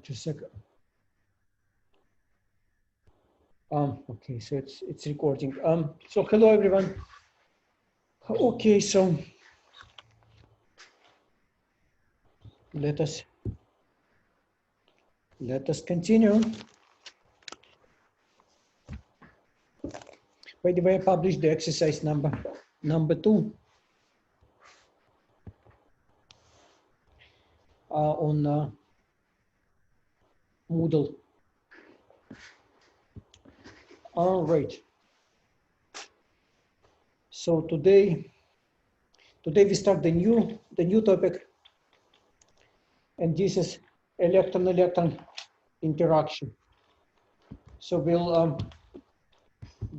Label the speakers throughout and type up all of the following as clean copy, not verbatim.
Speaker 1: Just a second. Okay, so it's recording. So hello everyone. Okay, so let us continue. By the way, I published the exercise number 2 on Moodle. All right. So today we start the new topic, and this is electron-electron interaction. So we'll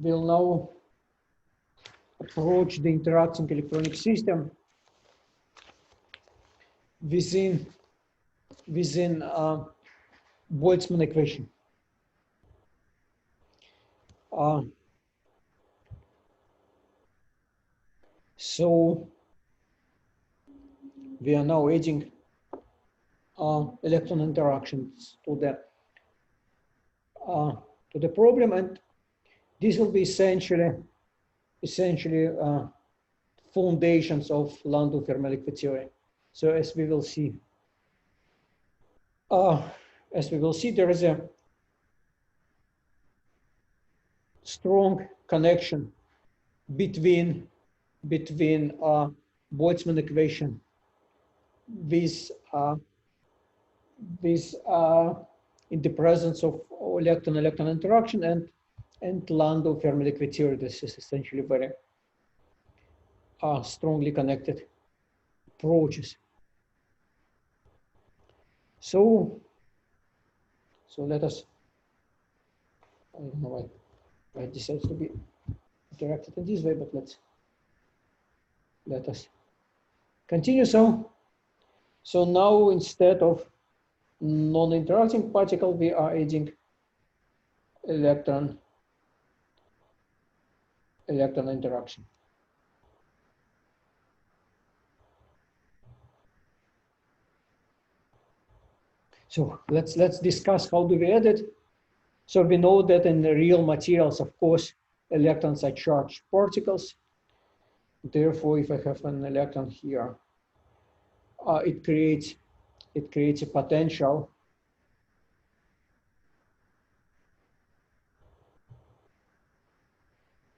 Speaker 1: now approach the interacting electronic system within Boltzmann equation. So we are now adding electron interactions to the problem, and this will be essentially foundations of Landau-Fermi liquid theory. So as we will see, there is a strong connection between Boltzmann equation with in the presence of electron-electron interaction and Landau-Fermi liquid theory. This is essentially very strongly connected approaches. So let us, I don't know why it decides to be interacted in this way, but let us continue. So now instead of non-interacting particle, we are adding electron interaction. So let's discuss how do we add it. So we know that in the real materials, of course, electrons are charged particles. Therefore, if I have an electron here, it creates a potential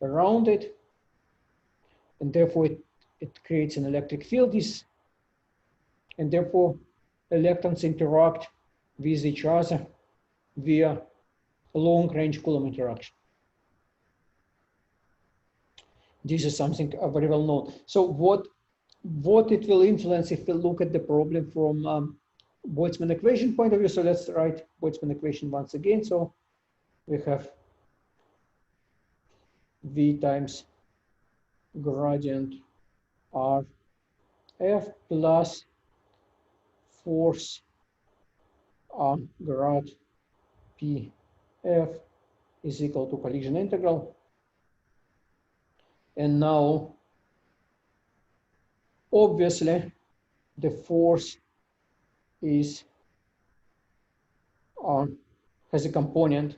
Speaker 1: around it, and therefore it creates an electric field. And therefore electrons interact with each other via long-range Coulomb interaction. This is something very well known. So what it will influence if we look at the problem from Boltzmann equation point of view. So let's write Boltzmann equation once again. So we have V times gradient R F plus force grad P F is equal to collision integral. And now, obviously, the force is has a component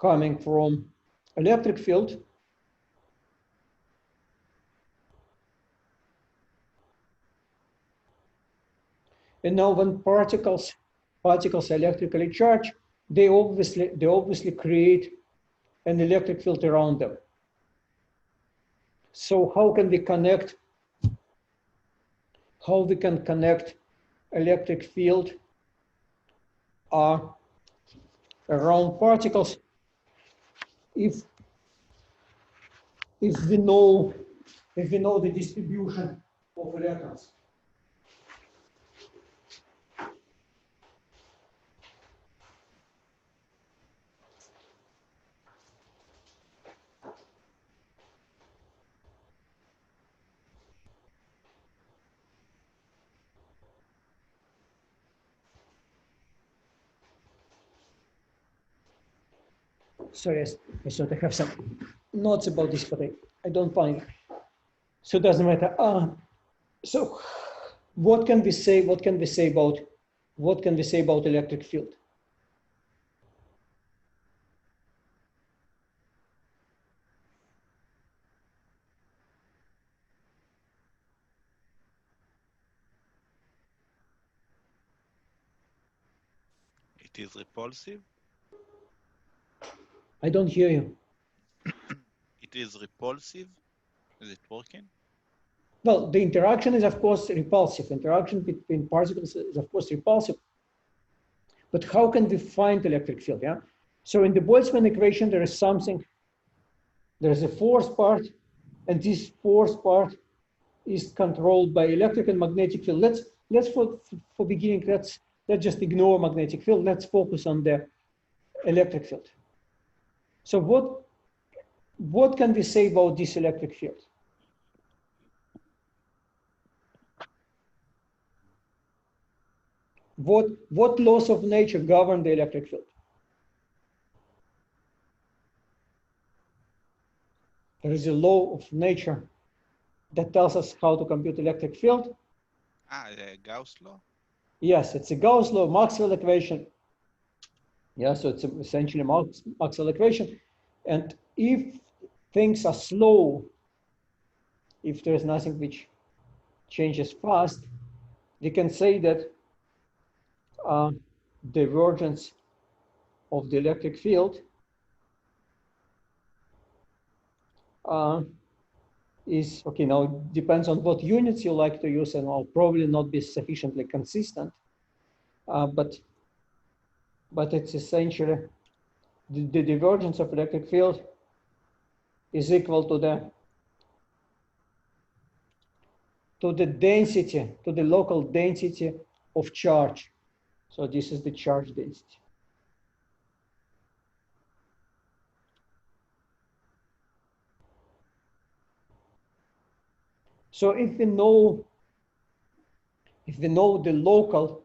Speaker 1: coming from electric field and now when particles are electrically charged, they obviously create an electric field around them. So how can we connect electric field around particles if we know the distribution of electrons? sorry, I thought I have some notes about this, but I don't find it. So it doesn't matter. So what can we say? What can we say about electric field?
Speaker 2: It is repulsive.
Speaker 1: I don't hear you.
Speaker 2: It is repulsive. Is it working?
Speaker 1: Well, the interaction is, of course, repulsive. Interaction between particles is, of course, repulsive. But how can we find electric field? Yeah. So in the Boltzmann equation, there is something. There is a force part, and this force part is controlled by electric and magnetic field. Let's for beginning, let's just ignore magnetic field. Let's focus on the electric field. So what can we say about this electric field? What laws of nature govern the electric field? There is a law of nature that tells us how to compute electric field.
Speaker 2: The Gauss law?
Speaker 1: Yes, it's a Gauss law, Maxwell equation. Yeah, so it's essentially Maxwell equation. And if things are slow, if there's nothing which changes fast, we can say that divergence of the electric field is, okay, now it depends on what units you like to use, and I'll probably not be sufficiently consistent, but it's essentially the divergence of electric field is equal to the density, to the local density of charge. So this is the charge density. So if we know the local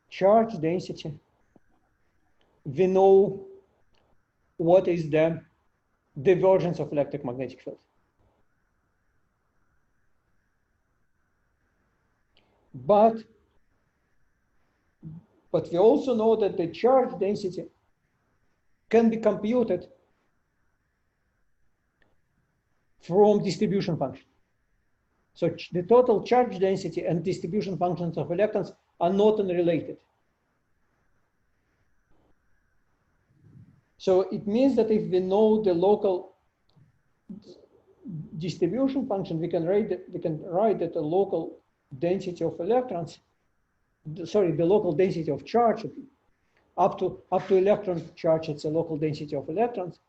Speaker 1: charge density, we know what is the divergence of electric magnetic field. But we also know that the charge density can be computed from distribution function. So the total charge density and distribution functions of electrons are not unrelated. So it means that if we know the local distribution function, we can write that the local density of electrons, sorry, the local density of charge up to electron charge, it's a local density of electrons.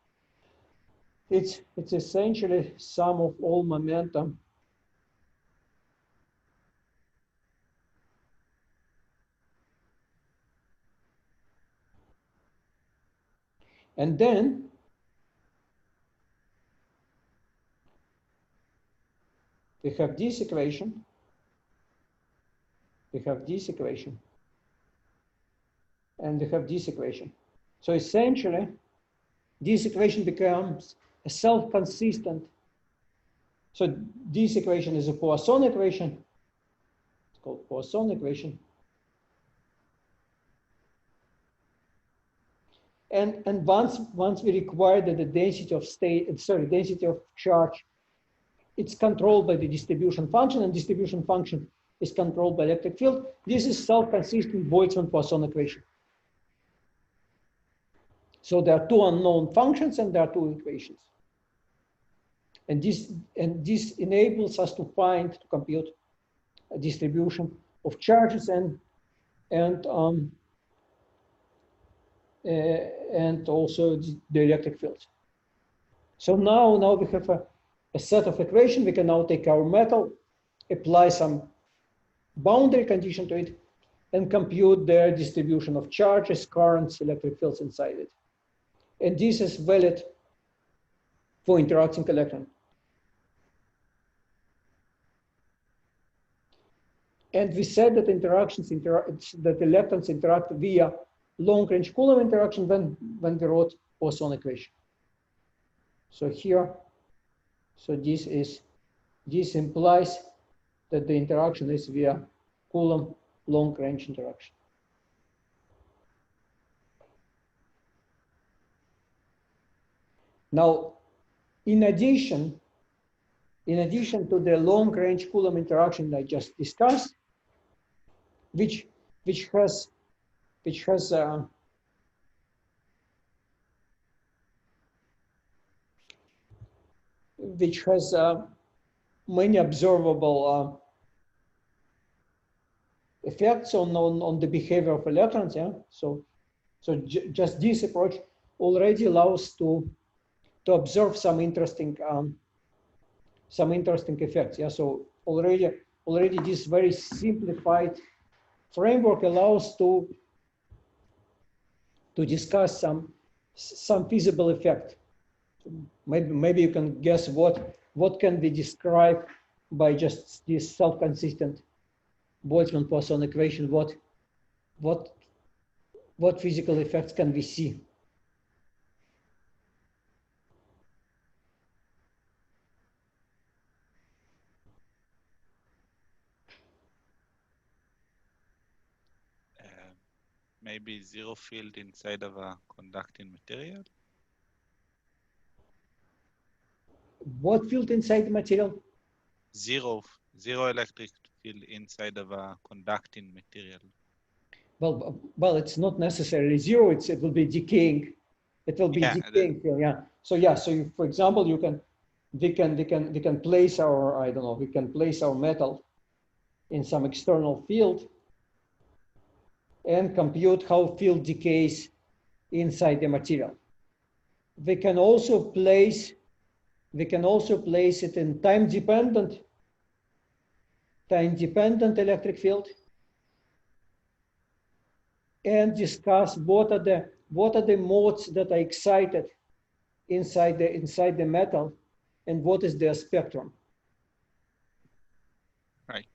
Speaker 1: It's essentially sum of all momentum and then we have this equation, and we have this equation. So essentially, this equation becomes a self-consistent. So this equation is a Poisson equation. It's called Poisson equation. And once we require that the density of charge, it's controlled by the distribution function, and distribution function is controlled by electric field. This is self-consistent Boltzmann-Poisson equation. So there are two unknown functions and there are two equations. And this enables us to compute a distribution of charges and also the electric fields. So now we have a set of equations. We can now take our metal, apply some boundary condition to it, and compute their distribution of charges, currents, electric fields inside it. And this is valid for interacting electron. And we said that that electrons interact via long-range Coulomb interaction when we wrote Poisson equation. So here, so this implies that the interaction is via Coulomb long-range interaction. Now, in addition to the long-range Coulomb interaction I just discussed, which has many observable effects on the behavior of electrons. Yeah, so just this approach already allows to observe some interesting effects. Yeah, so already this very simplified framework allows to discuss some feasible effect. Maybe you can guess what can be described by just this self-consistent Boltzmann-Poisson equation. What physical effects can we see?
Speaker 2: Maybe zero field inside of a conducting material.
Speaker 1: What field inside the material?
Speaker 2: Zero electric field inside of a conducting material.
Speaker 1: Well, it's not necessarily zero. It will be decaying. It will be decaying field. Yeah. So yeah. So you, for example, we can place our, I don't know, we can place our metal in some external field and compute how field decays inside the material. We can also place it in time-dependent electric field and discuss what are the modes that are excited inside the metal and what is their spectrum.
Speaker 2: Right.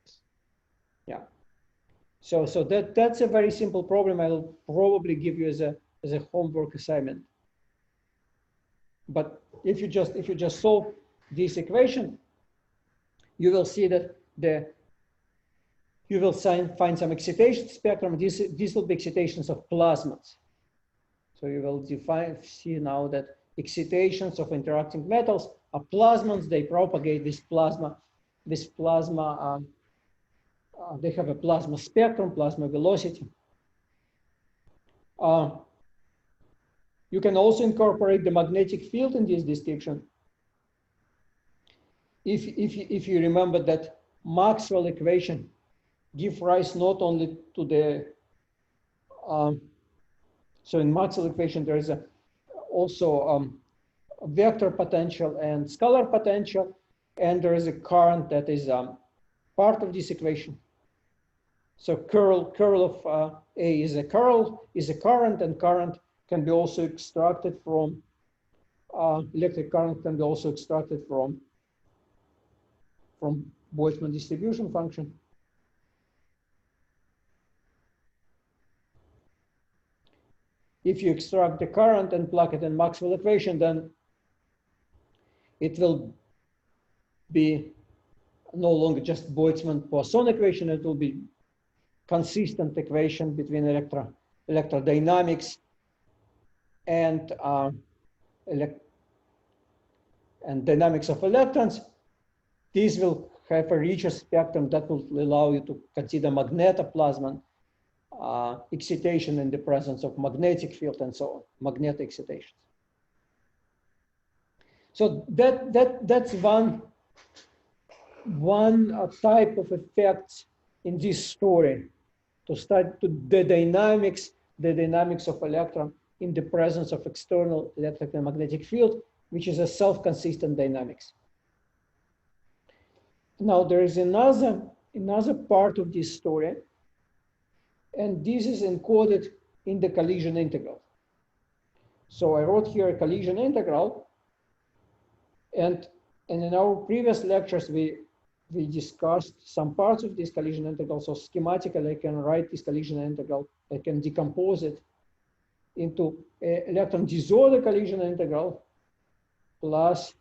Speaker 1: Yeah. So that's a very simple problem. I'll probably give you as a homework assignment. But if you just solve this equation, you will see that you will find some excitation spectrum. These will be excitations of plasmas. So you will see now that excitations of interacting metals are plasmons. They propagate this plasma. They have a plasma spectrum, plasma velocity. You can also incorporate the magnetic field in this description. If you remember that Maxwell equation give rise not only to the so in Maxwell equation there is also a vector potential and scalar potential, and there is a current that is part of this equation. So curl of A is a current, and current can be also extracted from electric current can be also extracted from Boltzmann distribution function. If you extract the current and plug it in Maxwell equation, then it will be no longer just Boltzmann-Poisson equation. It will be consistent equation between electrodynamics and dynamics of electrons. These will have a richer spectrum that will allow you to consider magnetoplasma excitation in the presence of magnetic field and so on, magnetic excitations. So that's one type of effects in this story, to study the dynamics of electron in the presence of external electric and magnetic field, which is a self-consistent dynamics. Now there is another part of this story, and this is encoded in the collision integral. So I wrote here a collision integral, and in our previous lectures we discussed some parts of this collision integral. So schematically I can write this collision integral. I can decompose it into an electron disorder collision integral plus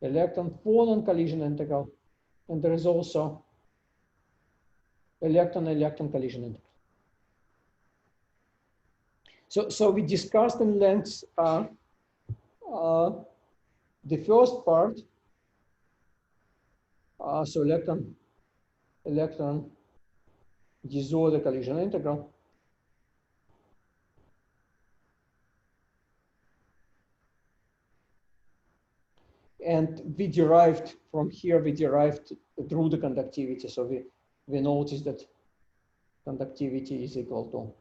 Speaker 1: electron-phonon collision integral. And there is also electron-electron collision integral. So we discussed in length the first part. So electron disorder collision integral. And we derived from here, we derived through the conductivity. So we noticed that conductivity is equal to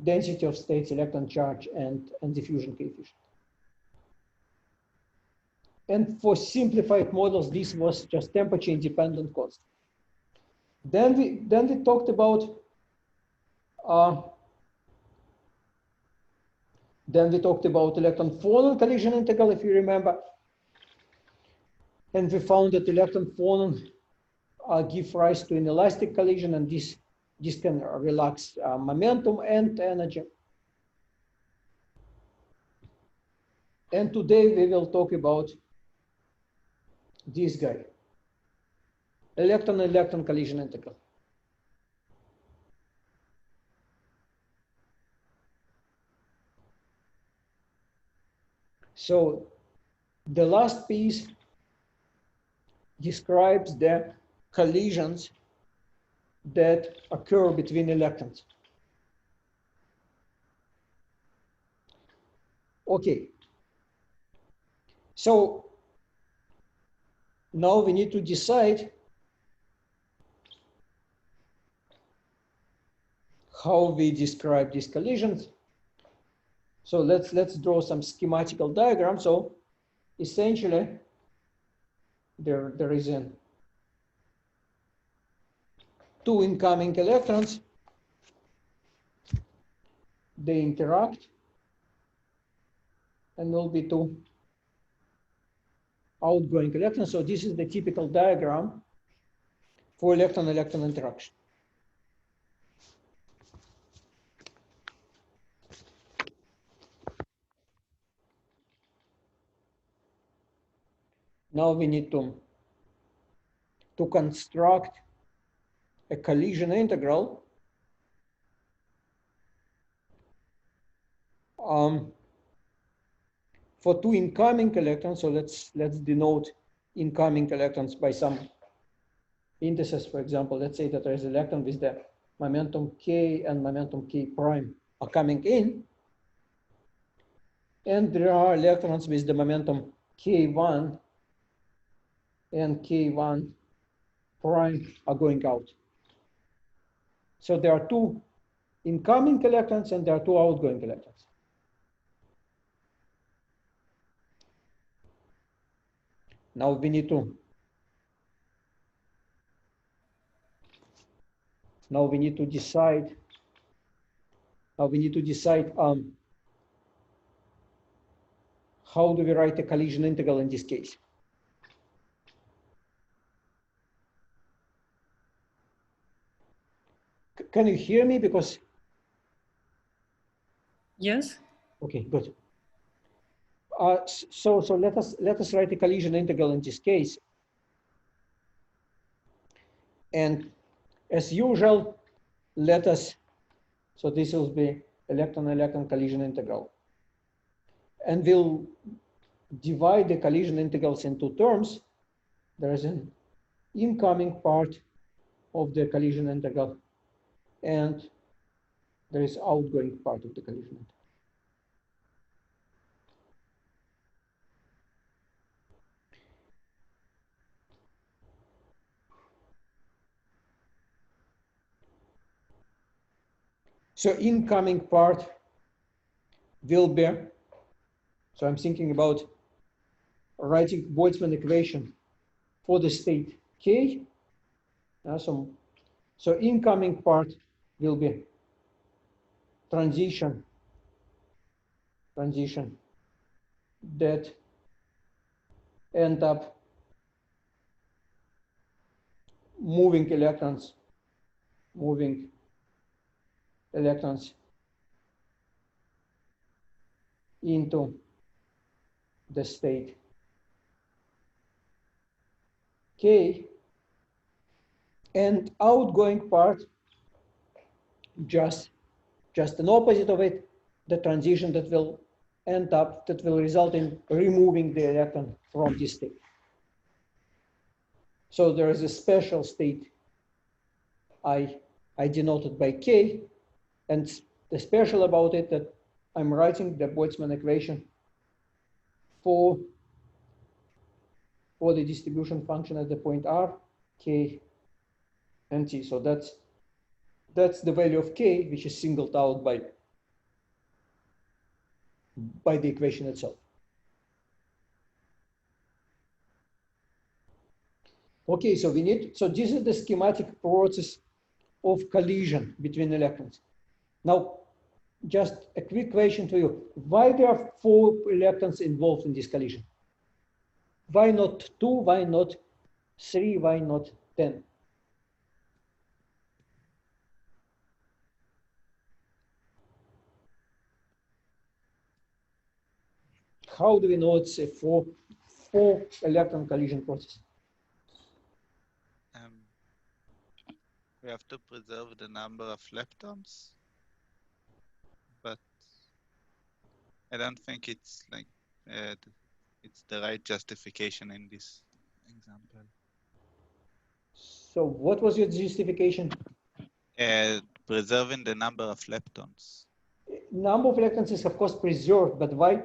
Speaker 1: density of states, electron charge, and diffusion coefficient. And for simplified models, this was just temperature independent constant. Then we talked about electron-phonon collision integral, if you remember. And we found that electron-phonon give rise to an elastic collision, and this can relax momentum and energy. And today we will talk about this guy, electron-electron collision integral. So the last piece describes the collisions that occur between electrons. Okay. So now we need to decide how we describe these collisions. So let's draw some schematical diagram. So essentially, there is two incoming electrons. They interact, and will be two outgoing electrons. So this is the typical diagram for electron-electron interaction. Now we need to construct a collision integral for two incoming electrons. So let's denote incoming electrons by some indices. For example, let's say that there is an electron with the momentum k and momentum k prime are coming in, and there are electrons with the momentum k1 and k1 prime are going out. So there are two incoming electrons and there are two outgoing electrons. Now we need to decide how do we write a collision integral in this case. Can you hear me? Because
Speaker 3: yes.
Speaker 1: Okay, good. So let us write a collision integral in this case. And as usual, so this will be electron-electron collision integral. And we'll divide the collision integrals into terms. There is an incoming part of the collision integral, and there is outgoing part of the collision integral. So incoming part will be, so I'm thinking about writing Boltzmann equation for the state K. So incoming part will be transition that end up moving electrons into the state K, and outgoing part just an opposite of it, the transition that will result in removing the electron from this state. So there is a special state I denoted by K, and the special about it that I'm writing the Boltzmann equation for the distribution function at the point R, K, and T. So that's the value of K, which is singled out by the equation itself. Okay, so this is the schematic process of collision between electrons. Now, just a quick question to you. Why there are 4 electrons involved in this collision? Why not 2? Why not 3? Why not 10? How do we know it's a 4 electron collision process?
Speaker 2: We have to preserve the number of leptons, but I don't think it's like it's the right justification in this example.
Speaker 1: So what was your justification?
Speaker 2: Preserving the number of leptons.
Speaker 1: Number of electrons is of course preserved, but why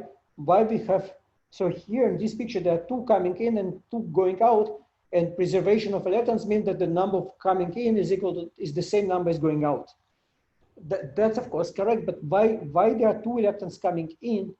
Speaker 1: we have, so here in this picture there are 2 coming in and 2 going out, and preservation of electrons means that the number of coming in is the same number as going out. That's of course correct, but why there are 2 electrons coming in?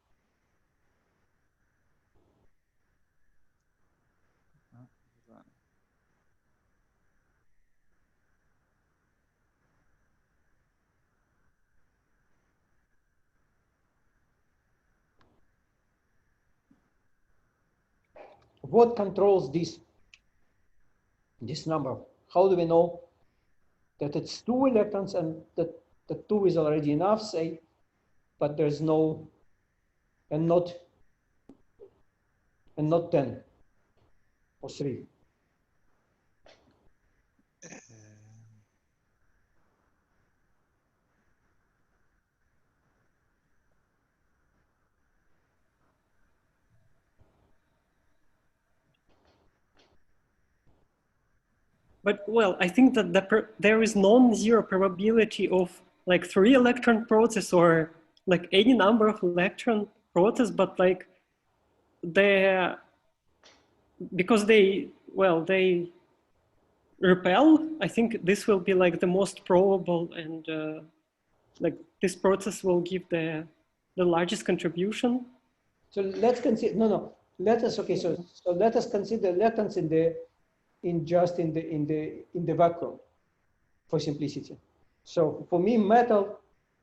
Speaker 1: What controls this number? How do we know that it's 2 electrons and that the 2 is already enough, say, but there's no, and not 10 or 3?
Speaker 3: But well, I think that there is non-zero probability of like 3 electron process or like any number of electron process, but like because they repel, I think this will be like the most probable, and like this process will give the largest contribution.
Speaker 1: So let's consider, let us, okay, so let us consider electrons in the vacuum for simplicity. So for me, metal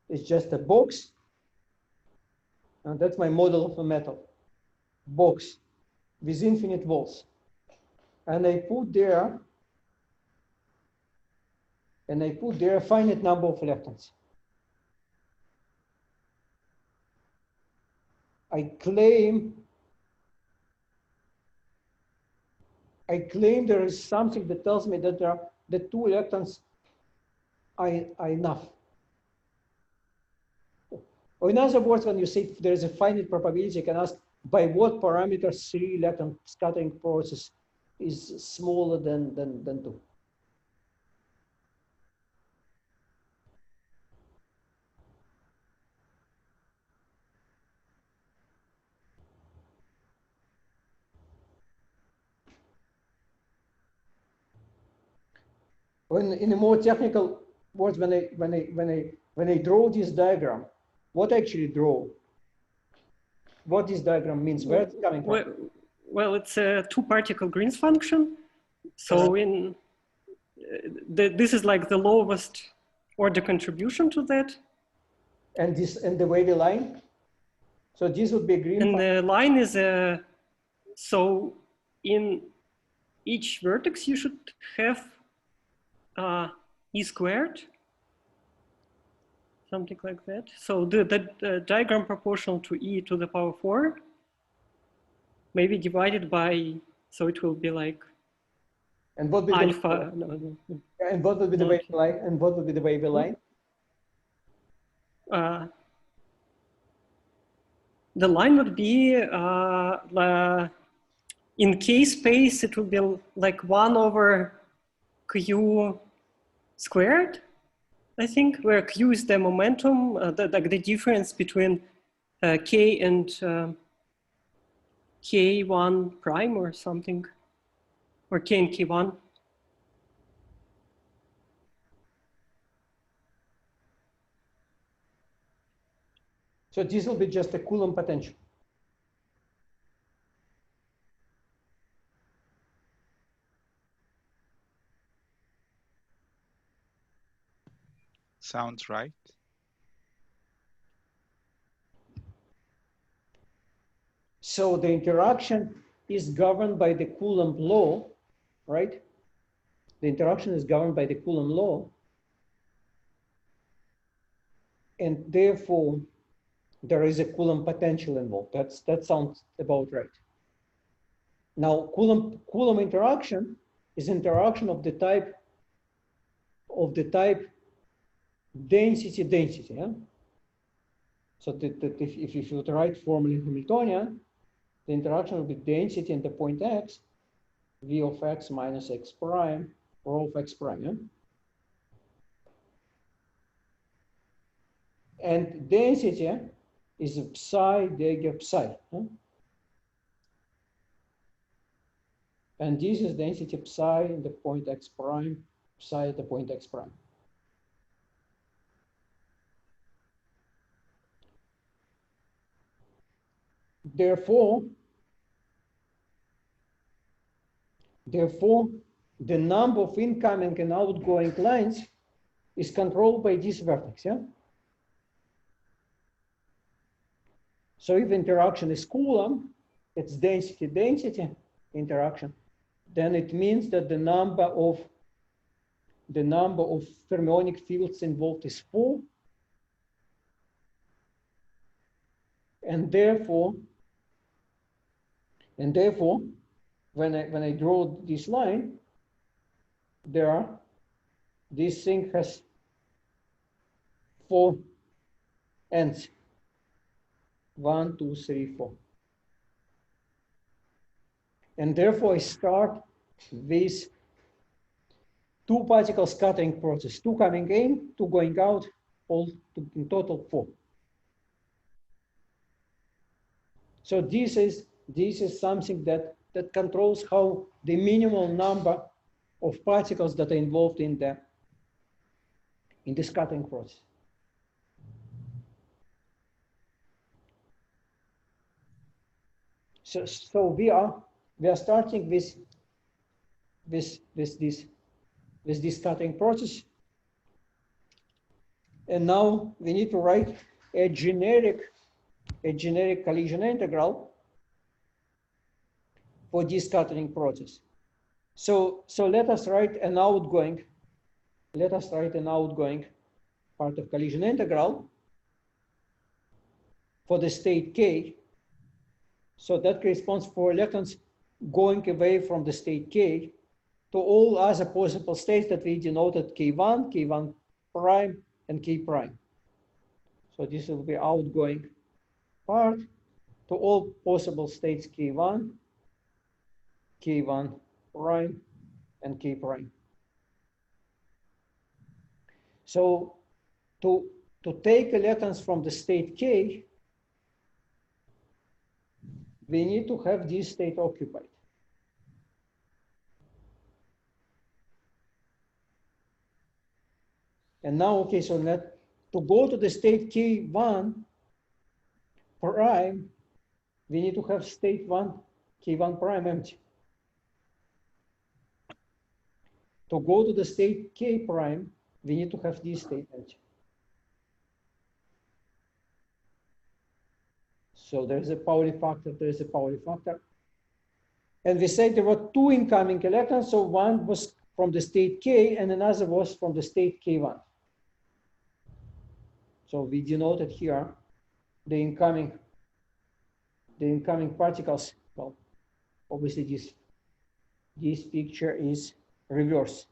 Speaker 1: is just a box, and that's my model of a metal box with infinite walls, and I put there a finite number of electrons. I claim there is something that tells me that the 2 electrons are enough. Or in other words, when you say there is a finite probability, you can ask by what parameter 3 electron scattering process is smaller than 2. In a more technical words, when I draw this diagram, what I actually draw, what this diagram means, where it's coming from?
Speaker 3: Well, it's a 2-particle Green's function. So this is like the lowest order contribution to that.
Speaker 1: And the wavy line. So this would be a Green
Speaker 3: function.
Speaker 1: And
Speaker 3: the line is so in each vertex you should have E squared. something like that. So the diagram proportional to e to the power 4, maybe divided by, so it will be like
Speaker 1: And what will
Speaker 3: alpha.
Speaker 1: and what will be the wave line? And what will be the wave line?
Speaker 3: The line would be in K space, it would be like 1 over Q squared, I think, where Q is the momentum, the difference between K and K1 prime or something, or K and K1.
Speaker 1: So this will be just a Coulomb potential.
Speaker 2: Sounds right.
Speaker 1: So the interaction is governed by the Coulomb law, right? The interaction is governed by the Coulomb law. And therefore, there is a Coulomb potential involved. That sounds about right. Now, Coulomb interaction is interaction of the type density. Yeah? So if you would write formula in Hamiltonian, the interaction will be density in the point x, v of x minus x prime, rho of x prime. Yeah? And density is psi dagger psi. Huh? And this is density psi in the point x prime, psi at the point x prime. Therefore, the number of incoming and outgoing lines is controlled by this vertex. Yeah? So if interaction is Coulomb, it's density interaction, then it means that the number of fermionic fields involved is 4. And therefore, when I draw this line, this thing has 4 ends. 1, 2, 3, 4. And therefore I start with 2 particle scattering process, 2 coming in, 2 going out, all in total 4. So this is something that controls how the minimal number of particles that are involved in the scattering process. So we are starting with this scattering process, and now we need to write a generic collision integral for this scattering process. So let us write an outgoing part of collision integral for the state K. So that corresponds for electrons going away from the state K to all other possible states that we denoted K1, K1 prime, and K prime. So this will be outgoing part to all possible states K1, K1 prime, and K prime. So to take electrons from the state K, we need to have this state occupied. And now, okay, so to go to the state K1 prime, we need to have state 1, K1 prime empty. To go to the state K prime, we need to have this state empty. So there's a Pauli factor, And we said there were 2 incoming electrons, so one was from the state K and another was from the state K1. So we denoted here the incoming particles. Well, obviously this picture is reverse.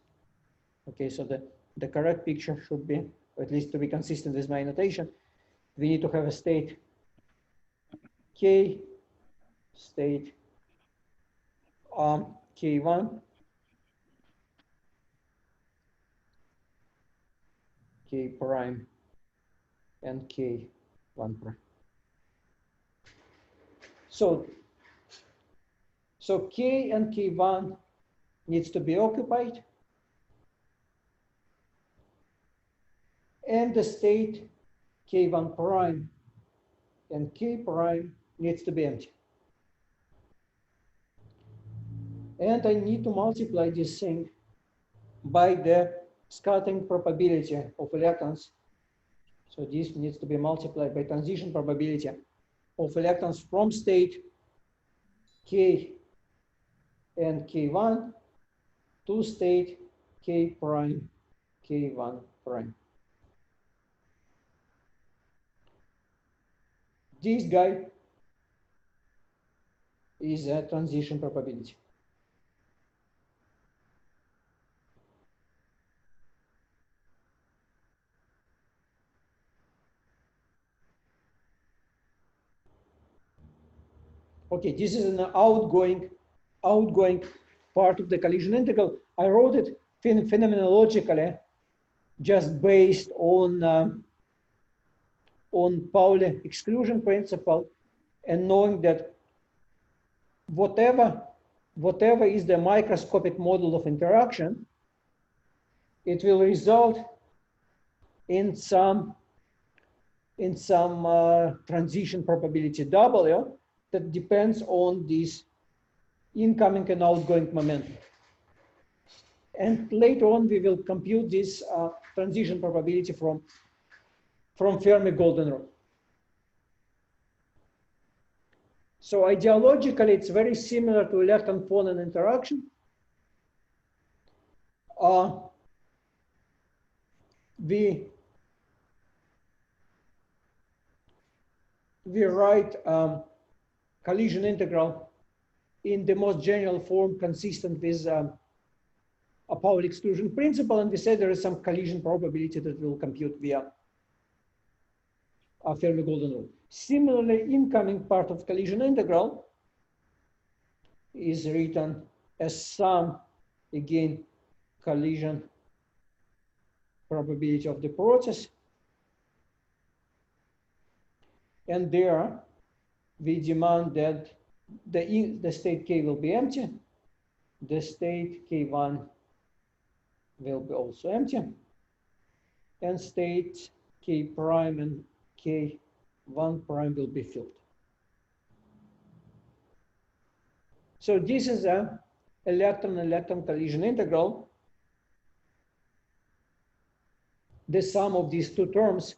Speaker 1: Okay, so the correct picture should be, or at least to be consistent with my notation, we need to have a state K, state K1, K prime, and K1 prime. So K and K1 needs to be occupied, and the state K1 prime and K prime needs to be empty. And I need to multiply this thing by the scattering probability of electrons. So this needs to be multiplied by transition probability of electrons from state K and K1 to state K prime, K1 prime. This guy is a transition probability. Okay, this is an outgoing part of the collision integral. I wrote it phenomenologically, just based on Pauli exclusion principle, and knowing that whatever is the microscopic model of interaction, it will result in some transition probability W that depends on this incoming and outgoing momentum. And later on, we will compute this transition probability from Fermi golden rule. So ideologically, it's very similar to electron-phonon interaction. We write collision integral in the most general form consistent with a Pauli exclusion principle, and we say there is some collision probability that will compute via a Fermi golden rule. Similarly, incoming part of collision integral is written as some, again, collision probability of the process. And there we demand that the state K will be empty, the state K1 will be also empty, and state K prime and K1 prime will be filled. So this is a electron-electron collision integral. The sum of these two terms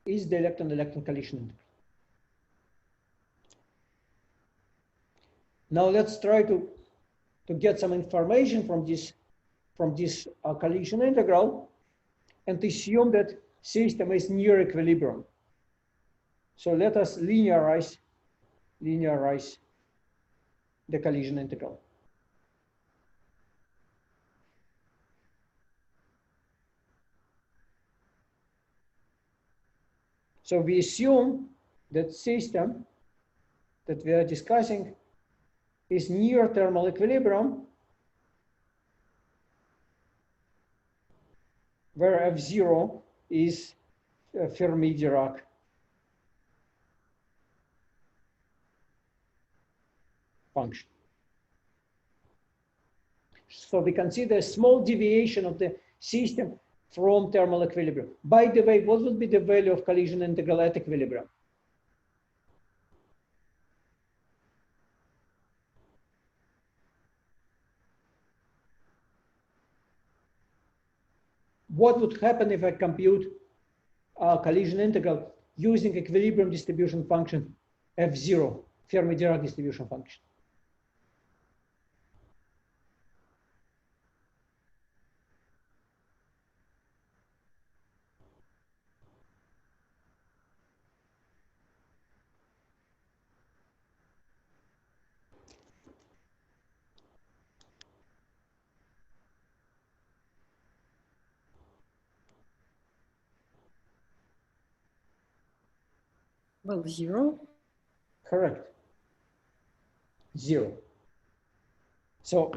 Speaker 1: is the electron-electron collision integral. Now let's try to get some information from this collision integral and assume that system is near equilibrium. So let us linearize the collision integral. So we assume that system that we are discussing is near thermal equilibrium, where F0 is a Fermi-Dirac function. So we consider a small deviation of the system from thermal equilibrium. By the way, what would be the value of collision integral at equilibrium? What would happen if I compute a collision integral using equilibrium distribution function F0, Fermi-Dirac distribution function?
Speaker 3: Well, 0.
Speaker 1: Correct. 0. So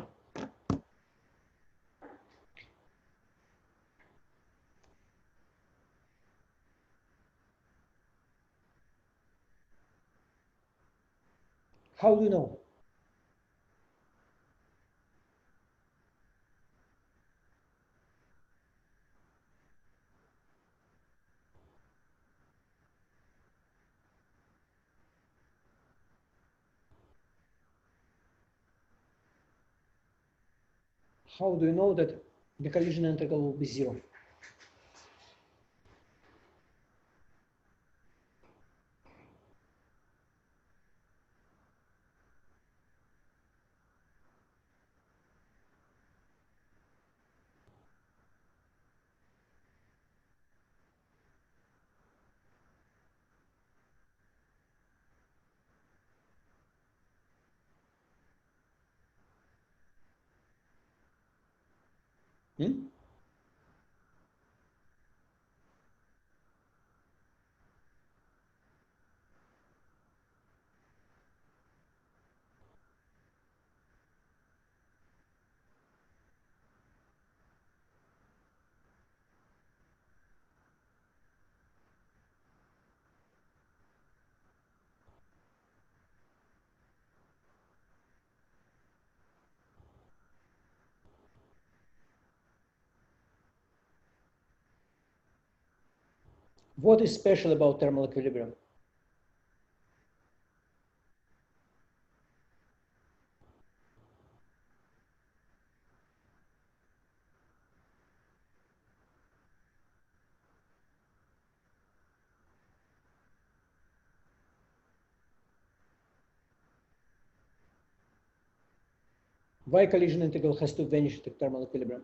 Speaker 1: how do you know? How do you know that the collision integral will be 0? Hmm? What is special about thermal equilibrium? Why collision integral has to vanish at thermal equilibrium?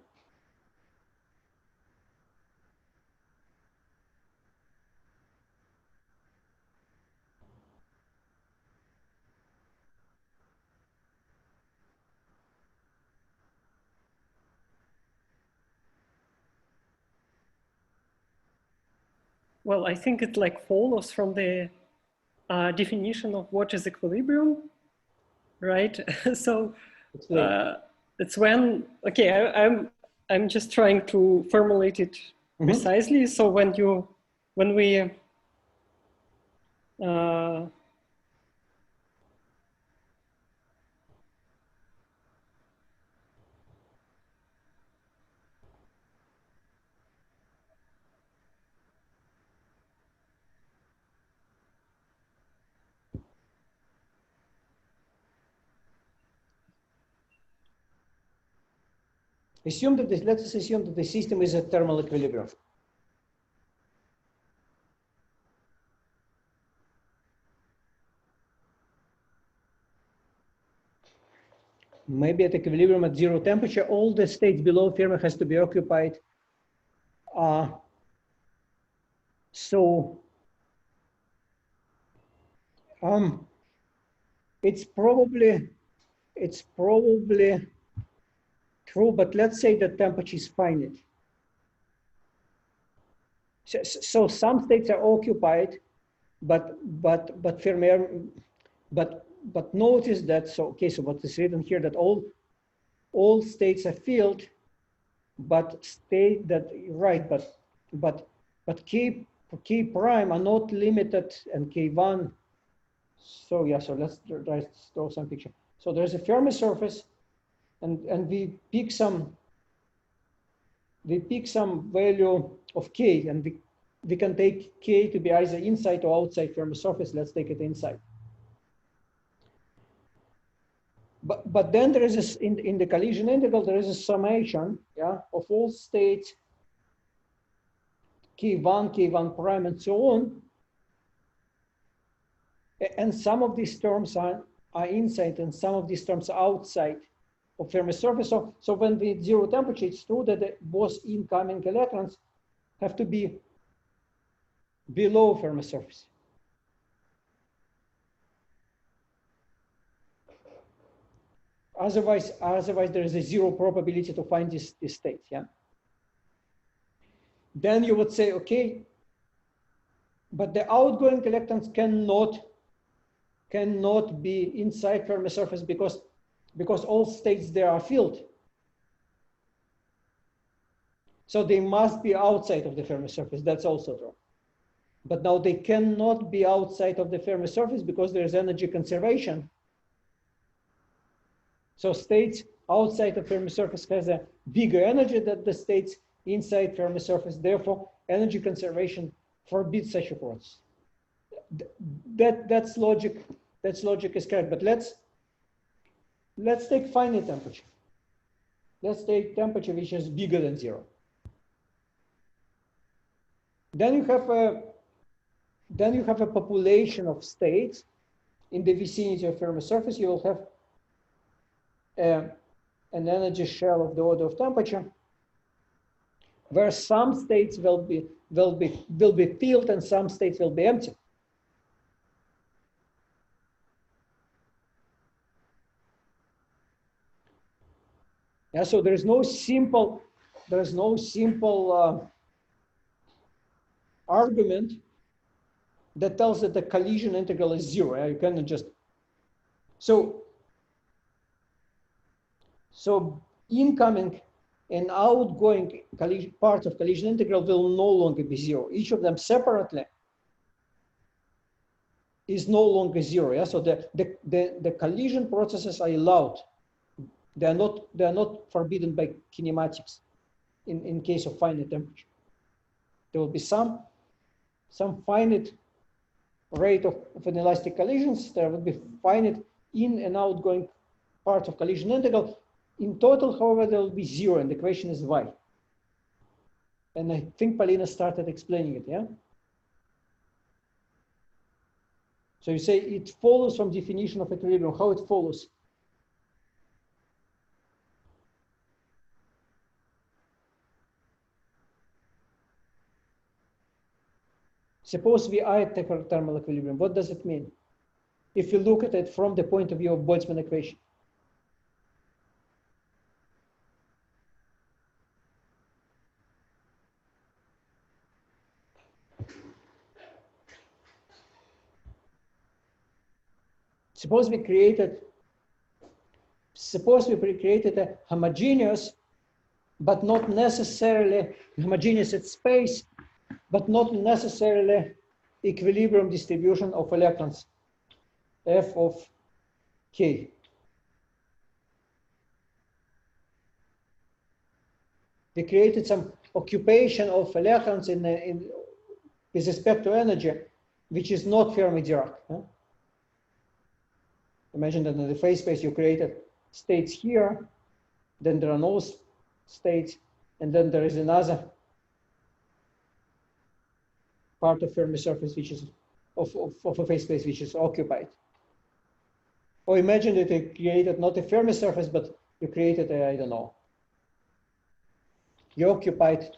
Speaker 3: Well, I think it like follows from the definition of what is equilibrium, right? So it's when, okay, I'm just trying to formulate it precisely. So when we
Speaker 1: assume that let's assume that the system is at thermal equilibrium. Maybe at equilibrium at 0 temperature, all the states below Fermi has to be occupied. So it's probably true, but let's say the temperature is finite. So some states are occupied, but Fermi, but notice that, so okay, so what is written here, that all states are filled, but state that, right, but k prime are not limited, and k1. So yeah, so let's draw some picture. So there's a Fermi surface, and we pick some value of k, and we can take k to be either inside or outside Fermi surface. Let's take it inside. But then there is in the collision integral, there is a summation, yeah, of all states k1, k1 prime, and so on. And some of these terms are inside, and some of these terms are outside of Fermi surface. So when we 0 temperature, it's true that both incoming electrons have to be below Fermi surface. Otherwise there is a 0 probability to find this state, yeah? Then you would say, okay, but the outgoing electrons cannot be inside Fermi surface because all states there are filled. So they must be outside of the Fermi surface. That's also true. But now they cannot be outside of the Fermi surface because there is energy conservation. So states outside of Fermi surface has a bigger energy than the states inside Fermi surface. Therefore, energy conservation forbids such a process. That's logic. That's logic is correct. But let's take finite temperature. Let's take temperature which is bigger than 0. Then you have a population of states in the vicinity of Fermi surface. You will have an energy shell of the order of temperature, where some states will be filled and some states will be empty. Yeah, so there is no simple argument that tells that the collision integral is 0. You cannot just so incoming and outgoing part of collision integral will no longer be 0. Each of them separately is no longer 0. Yeah, so the collision processes are allowed. They are not forbidden by kinematics in case of finite temperature. There will be some finite rate of inelastic collisions. There will be finite in and outgoing part of collision integral. In total, however, there will be 0, and the question is why. And I think Paulina started explaining it, yeah? So you say it follows from definition of equilibrium. How it follows? Suppose we are at thermal equilibrium. What does it mean? If you look at it from the point of view of Boltzmann equation. Suppose we created a homogeneous, but not necessarily homogeneous at space, but not necessarily equilibrium distribution of electrons, F of K. We created some occupation of electrons with respect to energy, which is not Fermi-Dirac. Huh? Imagine that in the phase space you created states here, then there are no states, and then there is another part of Fermi surface which is of a phase space which is occupied. Or imagine that you created not a Fermi surface, but you created a, I don't know, you occupied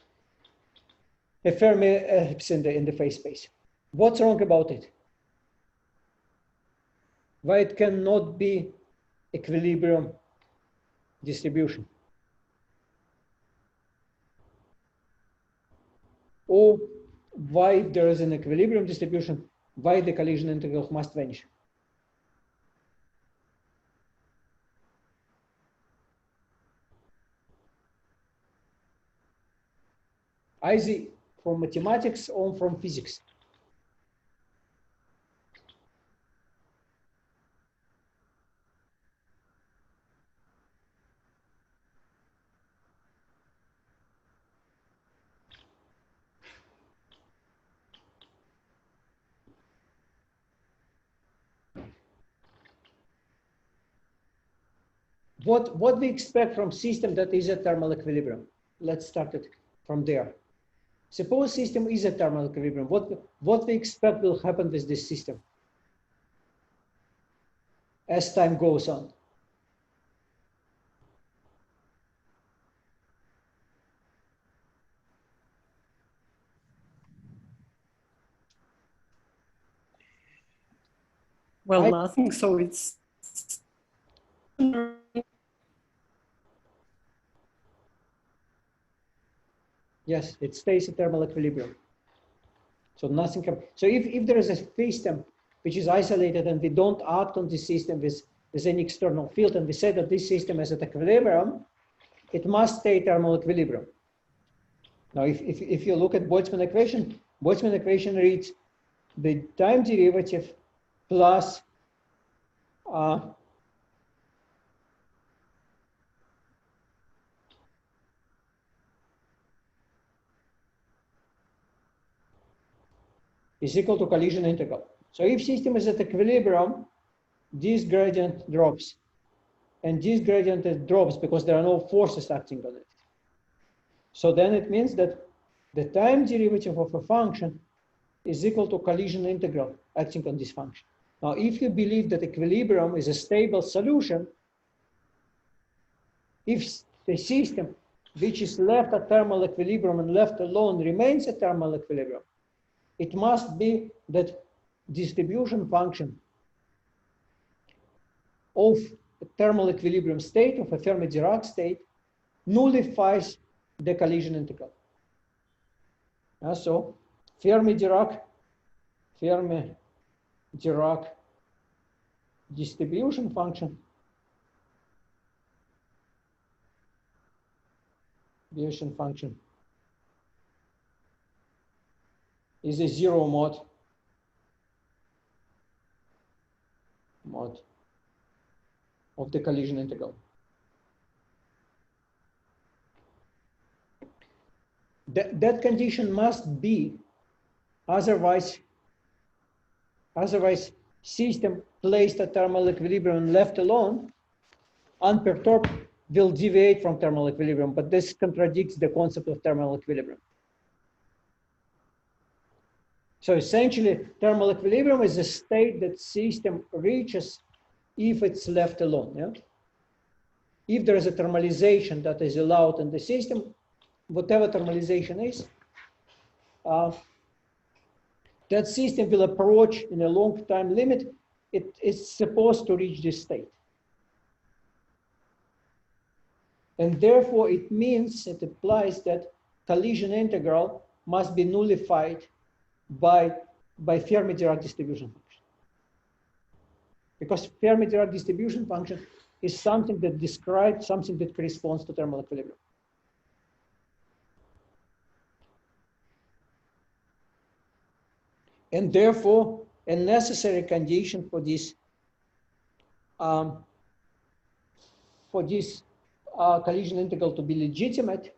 Speaker 1: a Fermi ellipse in the phase space. What's wrong about it? Why it cannot be equilibrium distribution? Or why there is an equilibrium distribution, why the collision integral must vanish? Either from mathematics or from physics. What we expect from system that is at thermal equilibrium? Let's start it from there. Suppose system is at thermal equilibrium. What we expect will happen with this system as time goes on?
Speaker 3: Well, nothing. So it's
Speaker 1: yes, it stays at thermal equilibrium. So nothing can, so if there is a system which is isolated and we don't act on this system with any external field, and we say that this system is at equilibrium, it must stay thermal equilibrium. Now, if you look at Boltzmann equation reads the time derivative plus is equal to collision integral. So if system is at equilibrium, this gradient drops. And this gradient drops because there are no forces acting on it. So then it means that the time derivative of a function is equal to collision integral acting on this function. Now, if you believe that equilibrium is a stable solution, if the system which is left at thermal equilibrium and left alone remains at thermal equilibrium, it must be that distribution function of a thermal equilibrium state, of a Fermi-Dirac state, nullifies the collision integral. So Fermi-Dirac distribution function is a zero mode of the collision integral. That condition must be, otherwise system placed at thermal equilibrium and left alone, unperturbed, will deviate from thermal equilibrium, but this contradicts the concept of thermal equilibrium. So essentially, thermal equilibrium is a state that system reaches if it's left alone. Yeah? If there is a thermalization that is allowed in the system, whatever thermalization is, that system will approach in a long time limit. It is supposed to reach this state. And therefore, it means, it implies that collision integral must be nullified by Fermi-Dirac distribution function. Because Fermi-Dirac distribution function is something that describes something that corresponds to thermal equilibrium. And therefore, a necessary condition for this collision integral to be legitimate,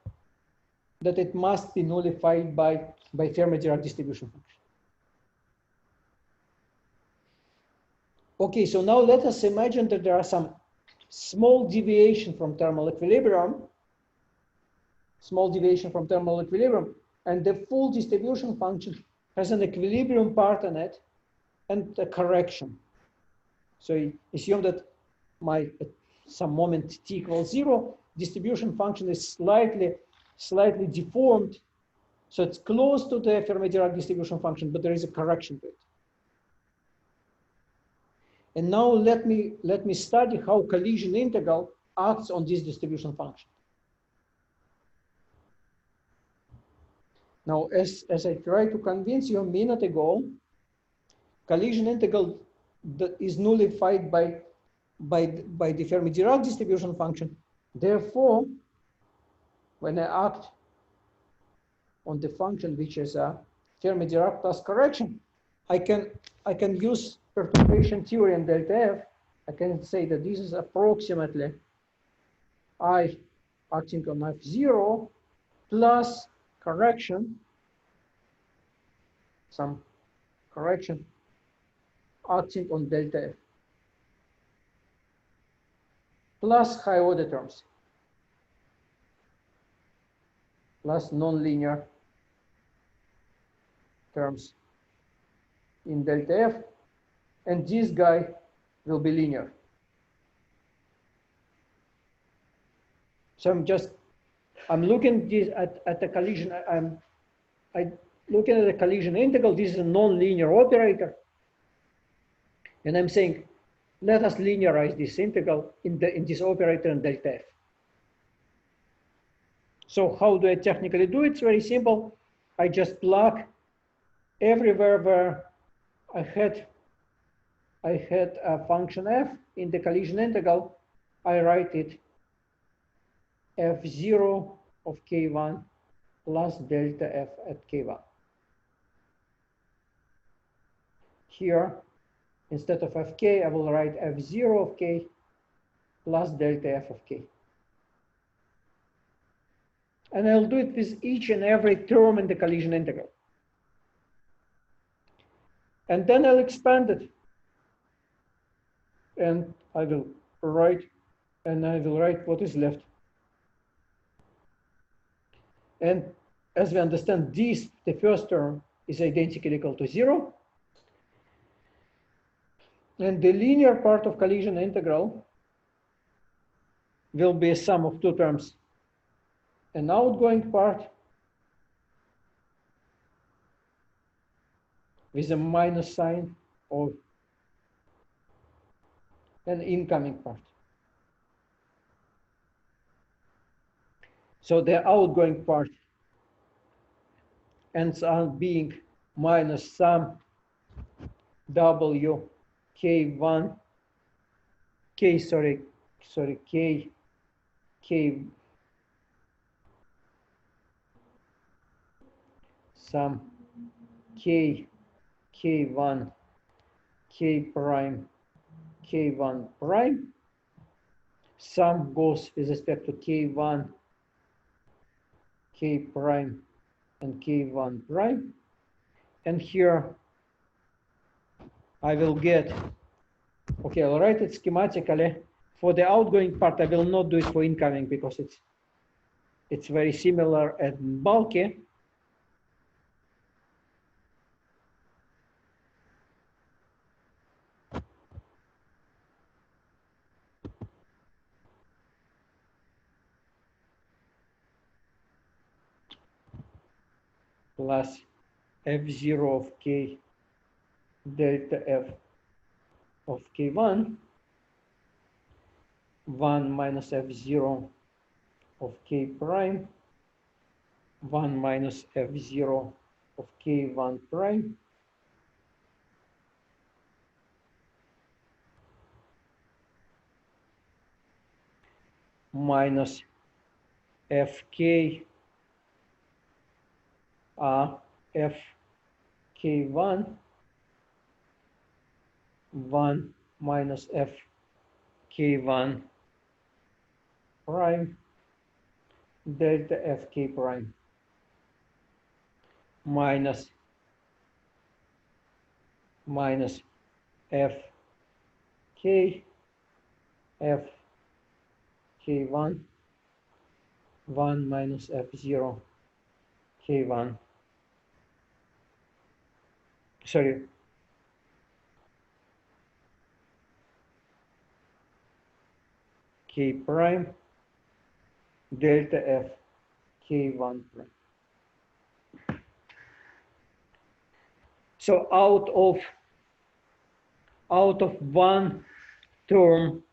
Speaker 1: that it must be nullified by Fermi-Dirac distribution function. Okay, so now let us imagine that there are some small deviation from thermal equilibrium, and the full distribution function has an equilibrium part in it and a correction. So assume that at some moment t equals 0, distribution function is slightly deformed. So it's close to the Fermi-Dirac distribution function, but there is a correction to it. And now let me study how collision integral acts on this distribution function. Now, as I tried to convince you a minute ago, collision integral is nullified by the Fermi-Dirac distribution function. Therefore, when I act on the function which is a Fermi-Dirac plus correction, I can use perturbation theory in delta F. I can say that this is approximately I acting on F0 plus correction, some correction acting on delta F, plus high order terms, plus nonlinear terms in delta F, and this guy will be linear. So I'm looking at the collision. I'm looking at the collision integral. This is a non-linear operator, and I'm saying, let us linearize this integral in this operator in delta F. So how do I technically do it? It's very simple. I just plug everywhere where I had a function f in the collision integral, I write it f0 of k1 plus delta f at k1. Here, instead of fk, I will write f0 of k plus delta f of k. And I'll do it with each and every term in the collision integral. And then I'll expand it. And I will write what is left. And as we understand, this, the first term, is identically equal to 0. And the linear part of collision integral will be a sum of two terms. An outgoing part with a minus sign, or an incoming part. So the outgoing part ends up being minus sum w k1 k sum k1 k prime k1 prime. Sum goes with respect to k1 k prime and k1 prime. And here I will get, okay, I'll write it schematically. For the outgoing part, I will not do it for incoming because it's very similar and bulky. Plus f0 of k delta f of k1, 1 minus f0 of k prime, 1 minus f0 of k1 prime, minus fk fk1, 1 minus fk1 prime delta fk prime minus fk fk1, 1 minus f0 k1, sorry, k prime delta f k1 prime. So out of one term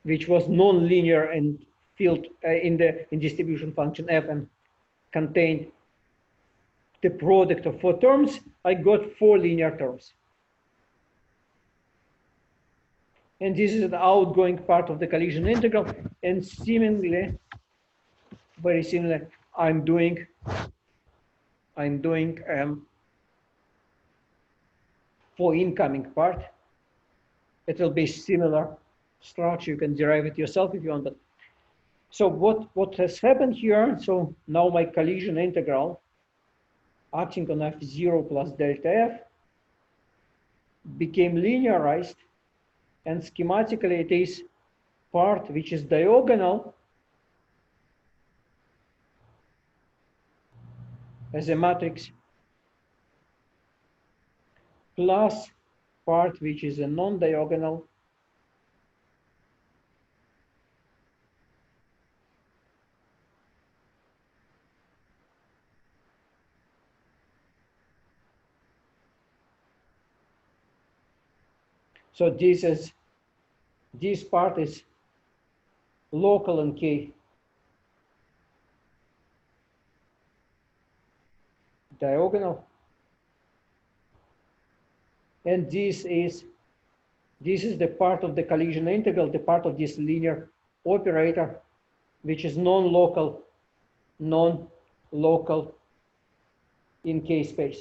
Speaker 1: which was non-linear and filled in distribution function f and contained the product of four terms, I got four linear terms. And this is an outgoing part of the collision integral. And seemingly, very similar, I'm doing for incoming part. It will be similar structure. You can derive it yourself if you want. But so what has happened here? So now my collision integral acting on f0 plus delta f became linearized, and schematically it is part which is diagonal as a matrix plus part which is a non-diagonal so this part is local in K. diagonal. And this is the part of the collision integral, the part of this linear operator, which is non-local in K-space.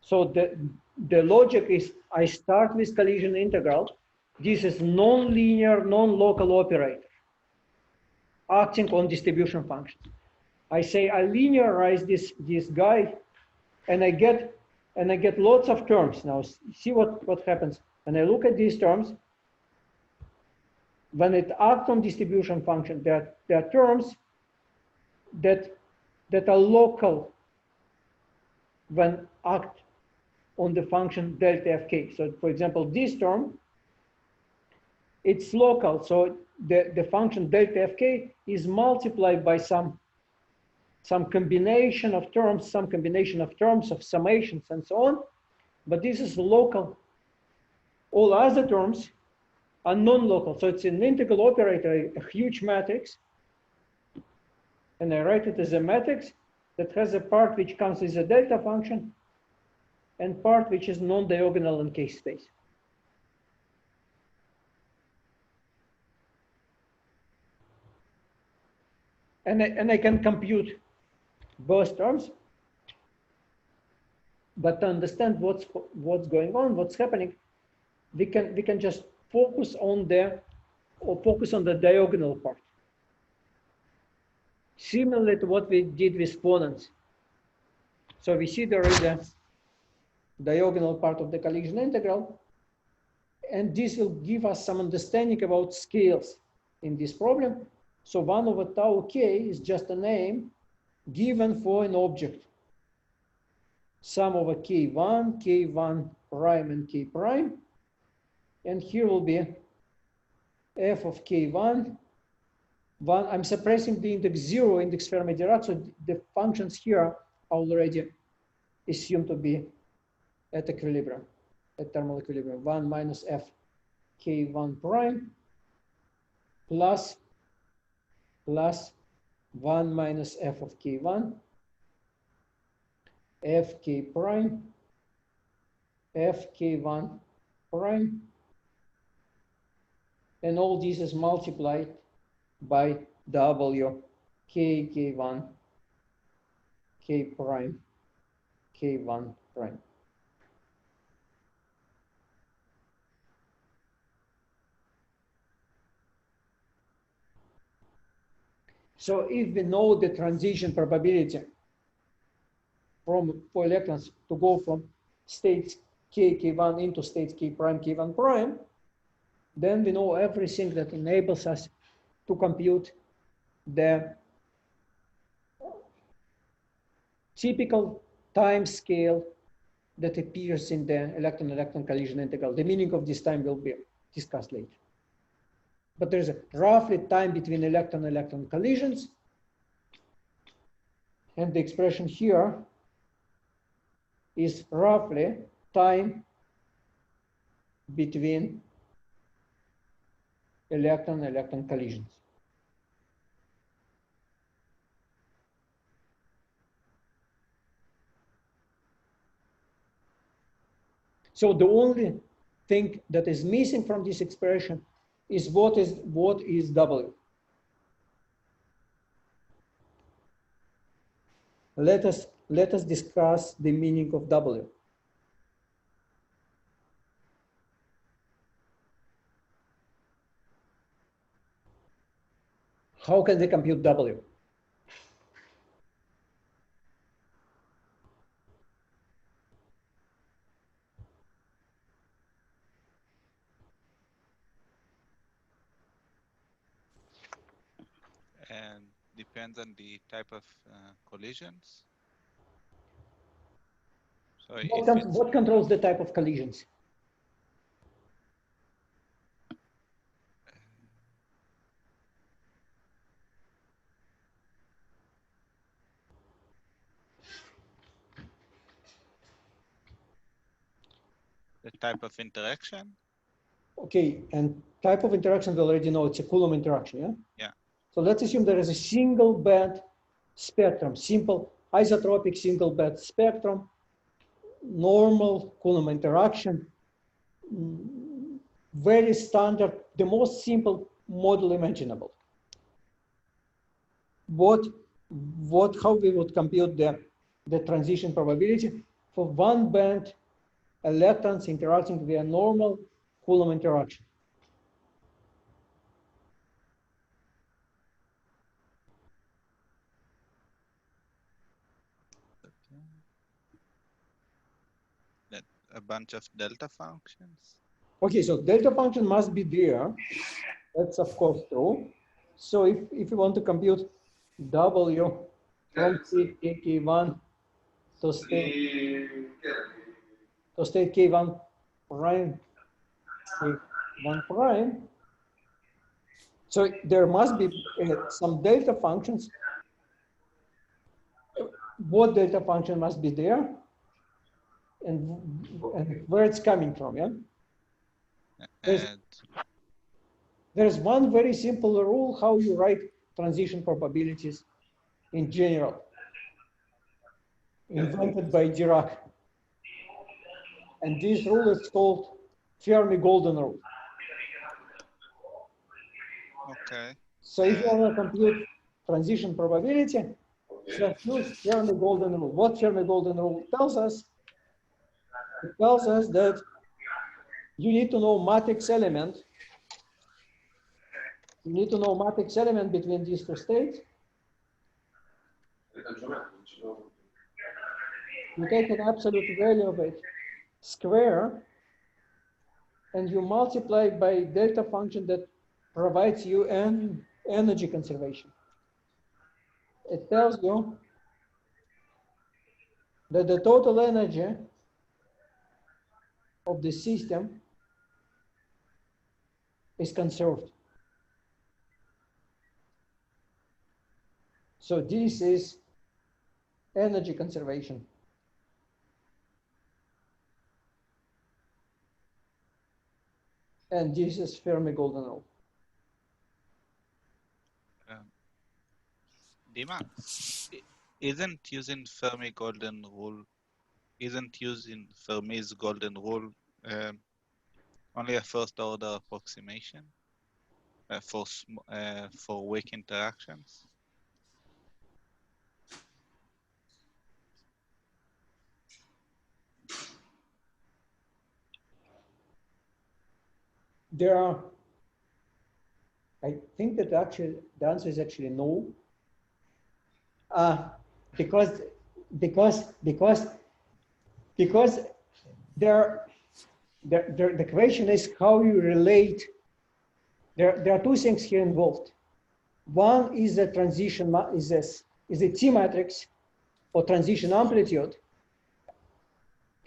Speaker 1: So the logic is I start with collision integral. This is non-linear, non-local operator acting on distribution function. I say I linearize this guy, and I get lots of terms. Now see what happens. When I look at these terms, when it acts on distribution function, there are terms that are local when act on the function delta fk. So for example, this term, it's local. So the function delta fk is multiplied by some combination of terms, of summations and so on. But this is local. All other terms are non-local. So it's an integral operator, a huge matrix. And I write it as a matrix that has a part which comes as a delta function and part which is non-diagonal in K-space. And I can compute both terms, but to understand what's going on, what's happening, we can just focus on the diagonal part. Similar to what we did with ponens. So we see there is a diagonal part of the collision integral, and this will give us some understanding about scales in this problem. So 1 over tau k is just a name given for an object. Sum over k1, k1 prime, and k prime. And here will be f of k1. I'm suppressing the index 0, index Fermi-Dirac, so the functions here are already assumed to be at equilibrium, at thermal equilibrium. 1 minus f k1 prime plus 1 minus f of k1, f k prime, f k1 prime, and all this is multiplied by w k k1 k prime k1 prime. So if we know the transition probability for electrons to go from states k, k1 into states k prime, k1 prime, then we know everything that enables us to compute the typical time scale that appears in the electron-electron collision integral. The meaning of this time will be discussed later. But there's a roughly time between electron-electron collisions. And the expression here is roughly time between electron-electron collisions. So the only thing that is missing from this expression is what is W. Let us discuss the meaning of W. How can they compute W?
Speaker 2: And depends on the type of collisions. So
Speaker 1: what controls the type of collisions?
Speaker 2: the type of interaction.
Speaker 1: Okay, and type of interaction we already know, it's a Coulomb interaction, yeah?
Speaker 2: Yeah.
Speaker 1: So let's assume there is a single band spectrum, simple isotropic single band spectrum, normal Coulomb interaction, very standard, the most simple model imaginable. How we would compute the transition probability for one band electrons interacting via normal Coulomb interaction.
Speaker 2: A bunch of delta functions.
Speaker 1: Okay, so delta function must be there. That's of course true. So if you want to compute W from state K1 to state K1 prime, K1 prime, so there must be some delta functions. What delta function must be there, and where it's coming from, yeah? There's one very simple rule how you write transition probabilities in general, invented by Dirac. And this rule is called Fermi-Golden rule.
Speaker 2: Okay.
Speaker 1: So if you want to compute transition probability, just use Fermi-Golden rule. What Fermi-Golden rule tells us? It tells us that you need to know matrix element. You need to know matrix element between these two states. You take an absolute value of it, square, and you multiply by delta function that provides you an energy conservation. It tells you that the total energy of the system is conserved. So this is energy conservation. And this is Fermi-Golden rule.
Speaker 2: Dima, isn't using Fermi's golden rule only a first order approximation for weak interactions?
Speaker 1: There are, I think that actually the answer is actually no. Because the question is how you relate. There are two things here involved. One is the transition is a T matrix or transition amplitude.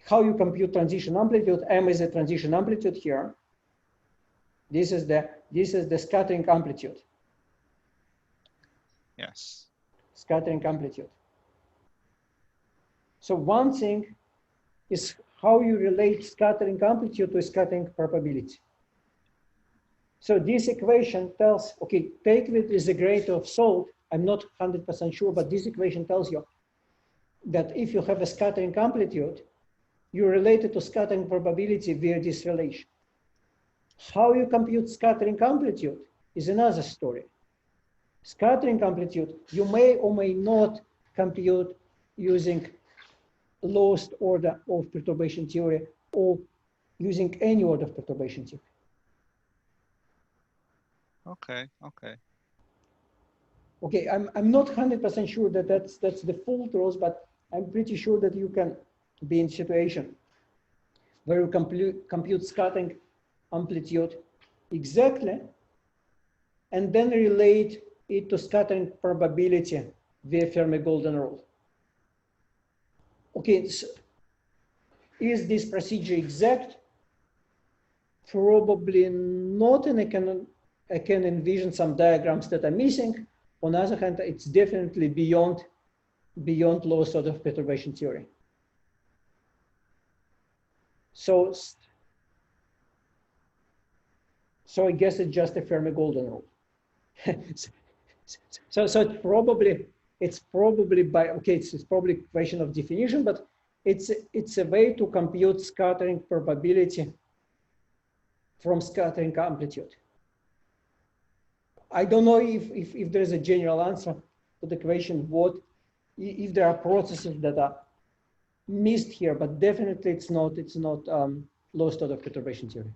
Speaker 1: How you compute transition amplitude? M is the transition amplitude here. This is the scattering amplitude.
Speaker 2: Yes.
Speaker 1: Scattering amplitude. So one thing is how you relate scattering amplitude to scattering probability. So this equation tells, okay, take it as a grain of salt. I'm not 100% sure, but this equation tells you that if you have a scattering amplitude, you relate it to scattering probability via this relation. How you compute scattering amplitude is another story. Scattering amplitude, you may or may not compute using lowest order of perturbation theory or using any order of perturbation theory. Okay, I'm not 100% sure that that's the full truth, but I'm pretty sure that you can be in a situation where you compute scattering amplitude exactly and then relate it to scattering probability via Fermi-Golden rule. Okay, so is this procedure exact? Probably not, and I can envision some diagrams that are missing. On the other hand, it's definitely beyond lowest order of perturbation theory. So I guess it's just a Fermi-Golden rule. so it's probably it's probably by, okay, it's probably a question of definition, but it's a way to compute scattering probability from scattering amplitude. I don't know if there's a general answer to the question, if there are processes that are missed here, but definitely it's not lowest order perturbation theory.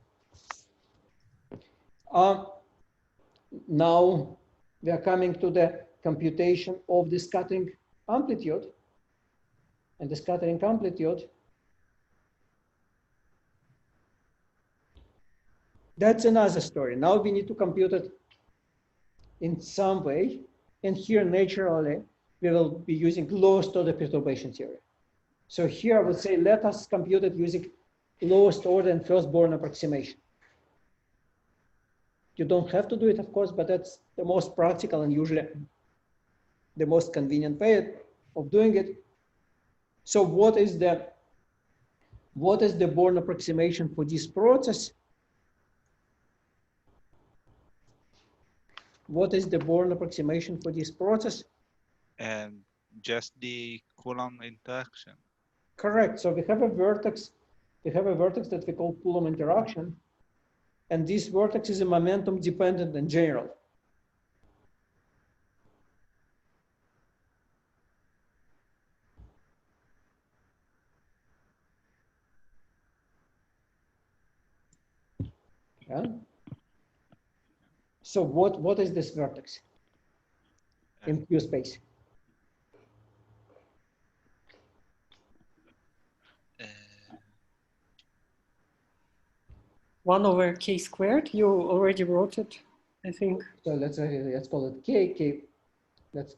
Speaker 1: Now we are coming to the computation of the scattering amplitude. And the scattering amplitude, that's another story. Now we need to compute it in some way. And here, naturally, we will be using lowest order perturbation theory. So here I would say, let us compute it using lowest order and first Born approximation. You don't have to do it, of course, but that's the most practical and usually the most convenient way of doing it. So what is the Born approximation for this process? What is the Born approximation for this process?
Speaker 2: And just the Coulomb interaction.
Speaker 1: Correct. So we have a vertex. We have a vertex that we call Coulomb interaction. And this vertex is a momentum dependent in general. Yeah. So what is this vertex in Q space?
Speaker 3: One over k squared. You already wrote it, I think.
Speaker 1: So let's call it k. Let's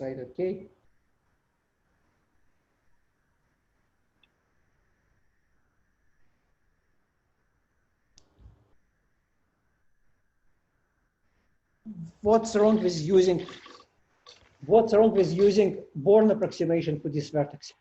Speaker 1: write it k. What's wrong with using Born approximation for this vertex?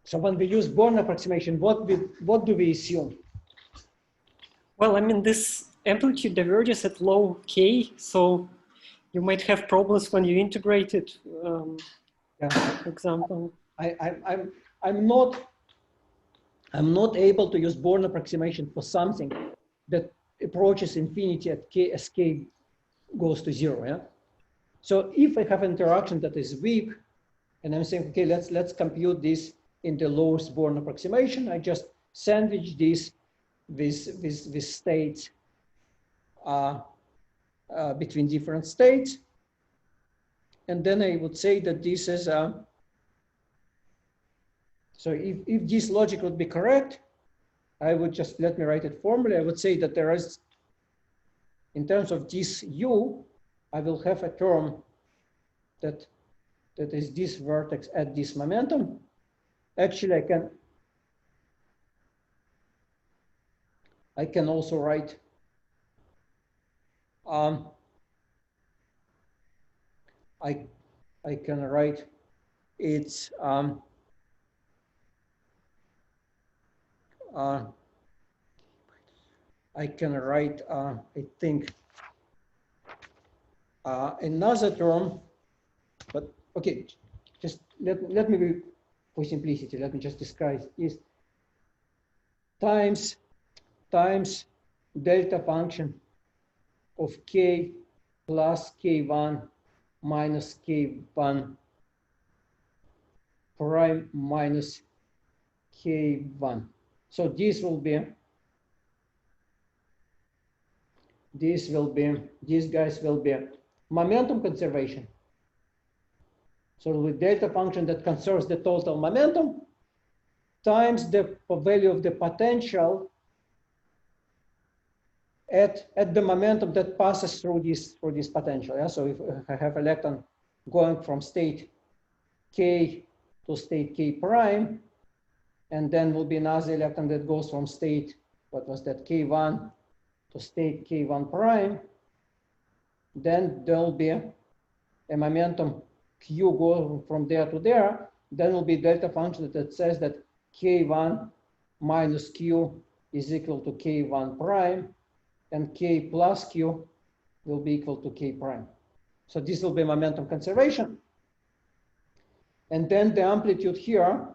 Speaker 1: So when we use Born approximation, what do we assume?
Speaker 3: Well, I mean, this amplitude diverges at low k, so you might have problems when you integrate it. For example,
Speaker 1: I'm not able to use Born approximation for something that approaches infinity at k as k goes to 0. Yeah. So if I have interaction that is weak, and I'm saying, okay, let's compute this in the lowest Born approximation, I just sandwich this with states between different states. And then I would say that this is, so if this logic would be correct, I would just, let me write it formally. I would say that there is, in terms of this u, I will have a term that is this vertex at this momentum. Actually, I can also write I can write it's I can write I think another term, but okay, just let me be, for simplicity, let me just disguise is times delta function of k plus k1 minus k1 prime minus k1. So these guys will be momentum conservation. So with delta function that conserves the total momentum times the value of the potential at the momentum that passes through this potential. Yeah? So if I have electron going from state k to state k prime, and then will be another electron that goes from state, what was that, k1 to state k1 prime, then there will be a momentum q going from there to there, then will be delta function that says that K1 minus Q is equal to K1 prime, and K plus Q will be equal to K prime. So this will be momentum conservation. And then the amplitude here,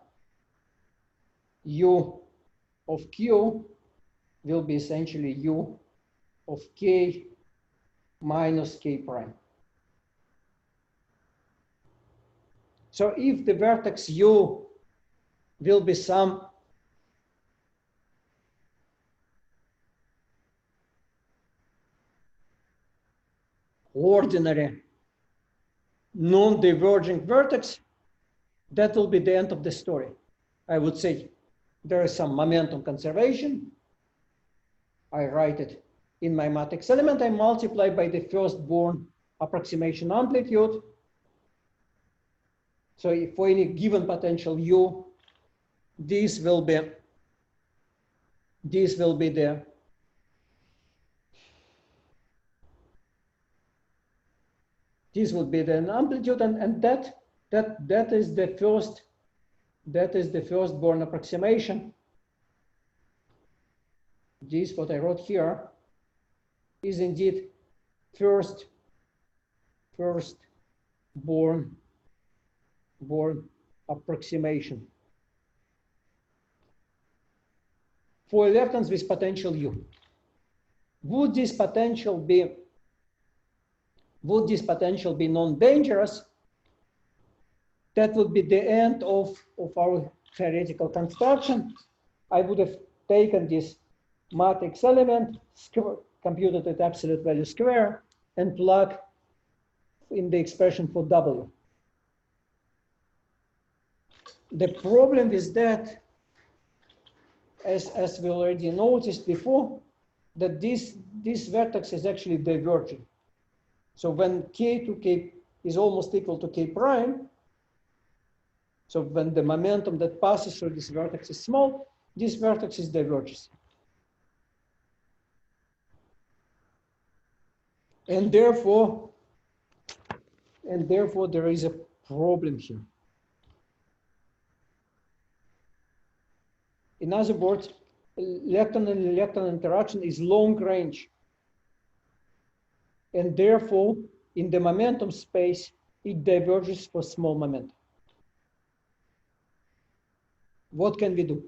Speaker 1: U of Q, will be essentially U of K minus K prime. So if the vertex U will be some ordinary non-diverging vertex, that will be the end of the story. I would say there is some momentum conservation. I write it in my matrix element. I multiply by the firstborn approximation amplitude. So if for any given potential U, this will be the amplitude, and that is the firstborn approximation. This, what I wrote here, is indeed firstborn approximation for leptons with potential U. Would this potential be non-dangerous? That would be the end of our theoretical construction. I would have taken this matrix element, computed at absolute value square, and plug in the expression for W. The problem is that, as we already noticed before, that this vertex is actually diverging. So when K to K is almost equal to K prime, so when the momentum that passes through this vertex is small, this vertex is diverges. And therefore there is a problem here. In other words, lepton and electron interaction is long range. And therefore, in the momentum space, it diverges for small momentum. What can we do?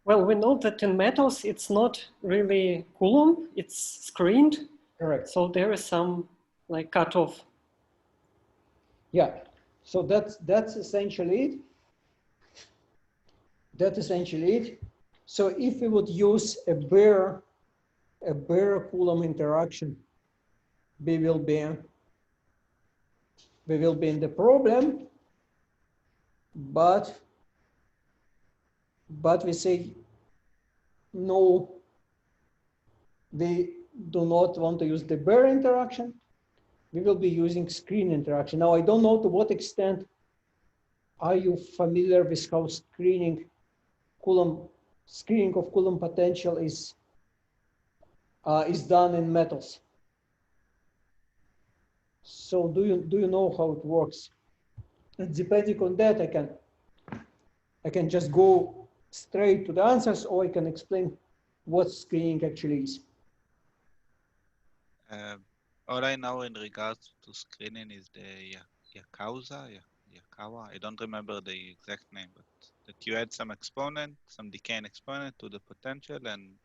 Speaker 3: Well, we know that in metals, it's not really Coulomb, it's screened.
Speaker 1: Correct.
Speaker 3: So there is some like cutoff.
Speaker 1: Yeah, so that's essentially it. That's essentially it. So if we would use a bare Coulomb interaction, we will be in the problem, but we say no, we do not want to use the bare interaction. We will be using screen interaction. Now, I don't know to what extent are you familiar with how screening of Coulomb potential is done in metals. So do you know how it works? And depending on that, I can just go straight to the answers, or I can explain what screening actually is.
Speaker 2: All I know in regards to screening is the Yakawa. I don't remember the exact name, but that you add some exponent, some decaying exponent to the potential, and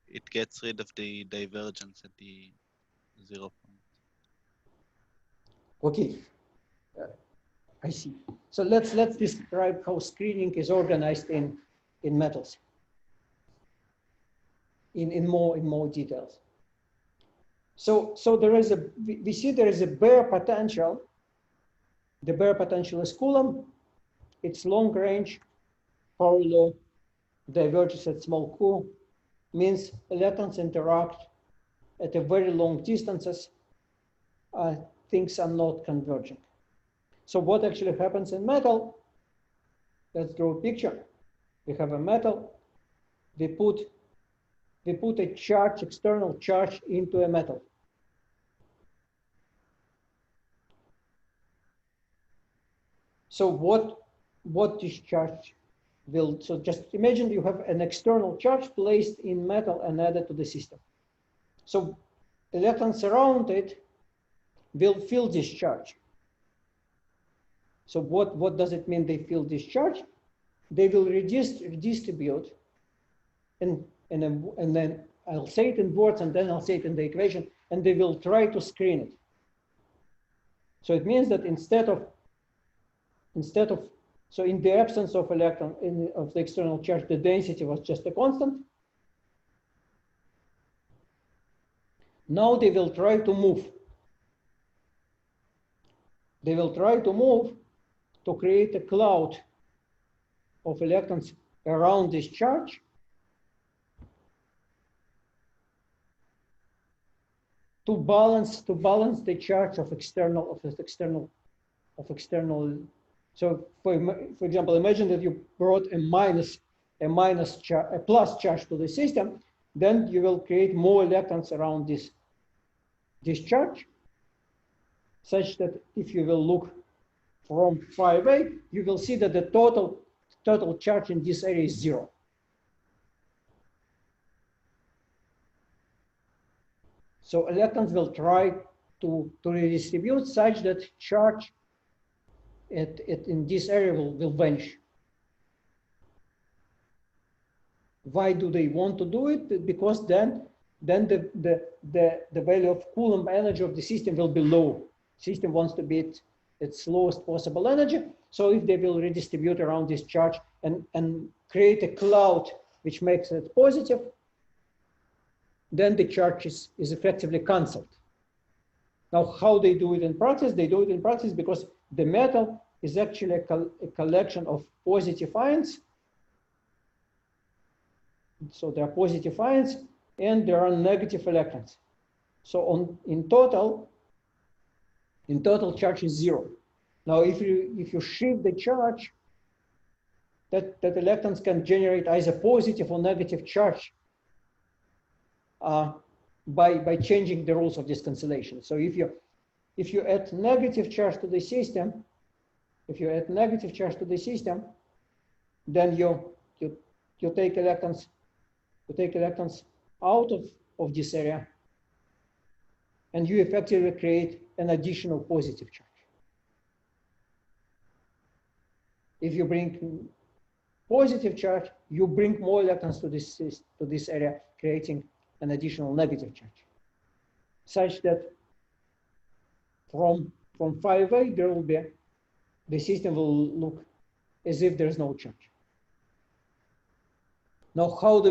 Speaker 2: it gets rid of the divergence at the 0 point.
Speaker 1: Okay, I see. So let's describe how screening is organized in metals in more details. So we see there is a bare potential. The bare potential is Coulomb. It's long range, power law, diverges at small q, means electrons interact at a very long distances. Things are not converging. So what actually happens in metal? Let's draw a picture. We have a metal. We put we put a charge, external charge into a metal. So what this charge will, so just imagine you have an external charge placed in metal and added to the system. So electrons around it will feel this charge. So what does it mean they feel this charge? They will redistribute, and then I'll say it in words and then I'll say it in the equation, and they will try to screen it. So it means that instead of, so in the absence of electron of the external charge, the density was just a constant. Now they will try to move. They will try to move to create a cloud of electrons around this charge to balance the charge of external. So for example, imagine that you brought a plus charge to the system, then you will create more electrons around this charge, such that if you will look from far away, you will see that the total charge in this area is 0. So electrons will try to redistribute such that charge in this area will vanish. Why do they want to do it? Because then the value of Coulomb energy of the system will be low. System wants to be at its lowest possible energy. So if they will redistribute around this charge and create a cloud which makes it positive, then the charge is effectively cancelled. Now, how they do it in practice? They do it in practice because the metal is actually a collection of positive ions. So there are positive ions and there are negative electrons. So in total charge is 0. Now, if you shift the charge, that electrons can generate either positive or negative charge by changing the rules of this cancellation. So if you add negative charge to the system, then you take electrons out of this area, and you effectively create an additional positive charge. If you bring positive charge, you bring more electrons to this area, creating an additional negative charge, such that from far away the system will look as if there's no charge. Now, how do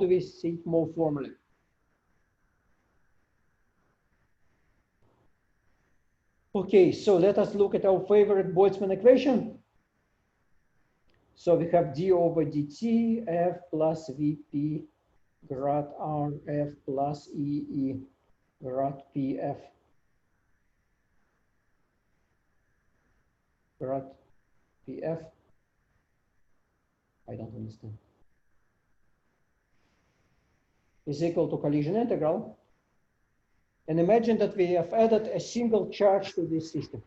Speaker 1: we see it more formally? Okay, so let us look at our favorite Boltzmann equation. So we have d over dt f plus vp grad r f plus ee grad pf grad pf. I don't understand. Is equal to collision integral. And imagine that we have added a single charge to this system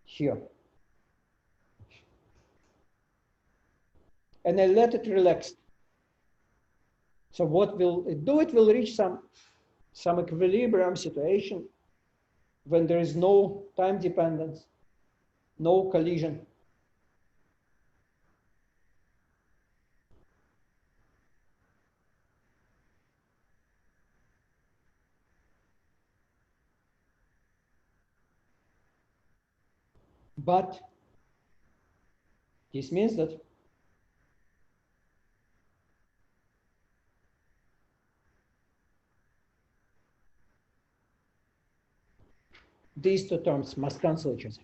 Speaker 1: here. And I let it relax. So what will it do? It will reach some equilibrium situation when there is no time dependence, no collision. But this means that these two terms must cancel each other.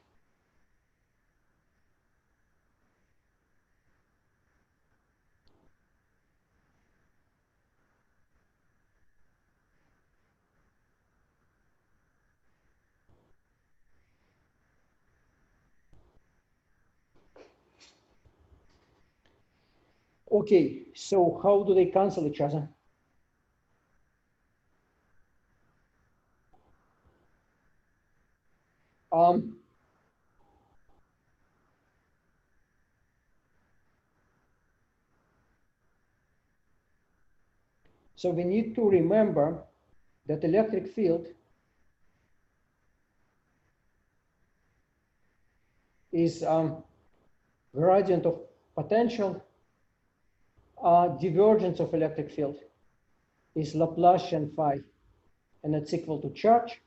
Speaker 1: Okay, so how do they cancel each other? So we need to remember that electric field is gradient of potential, divergence of electric field is Laplacian phi, and it's equal to charge.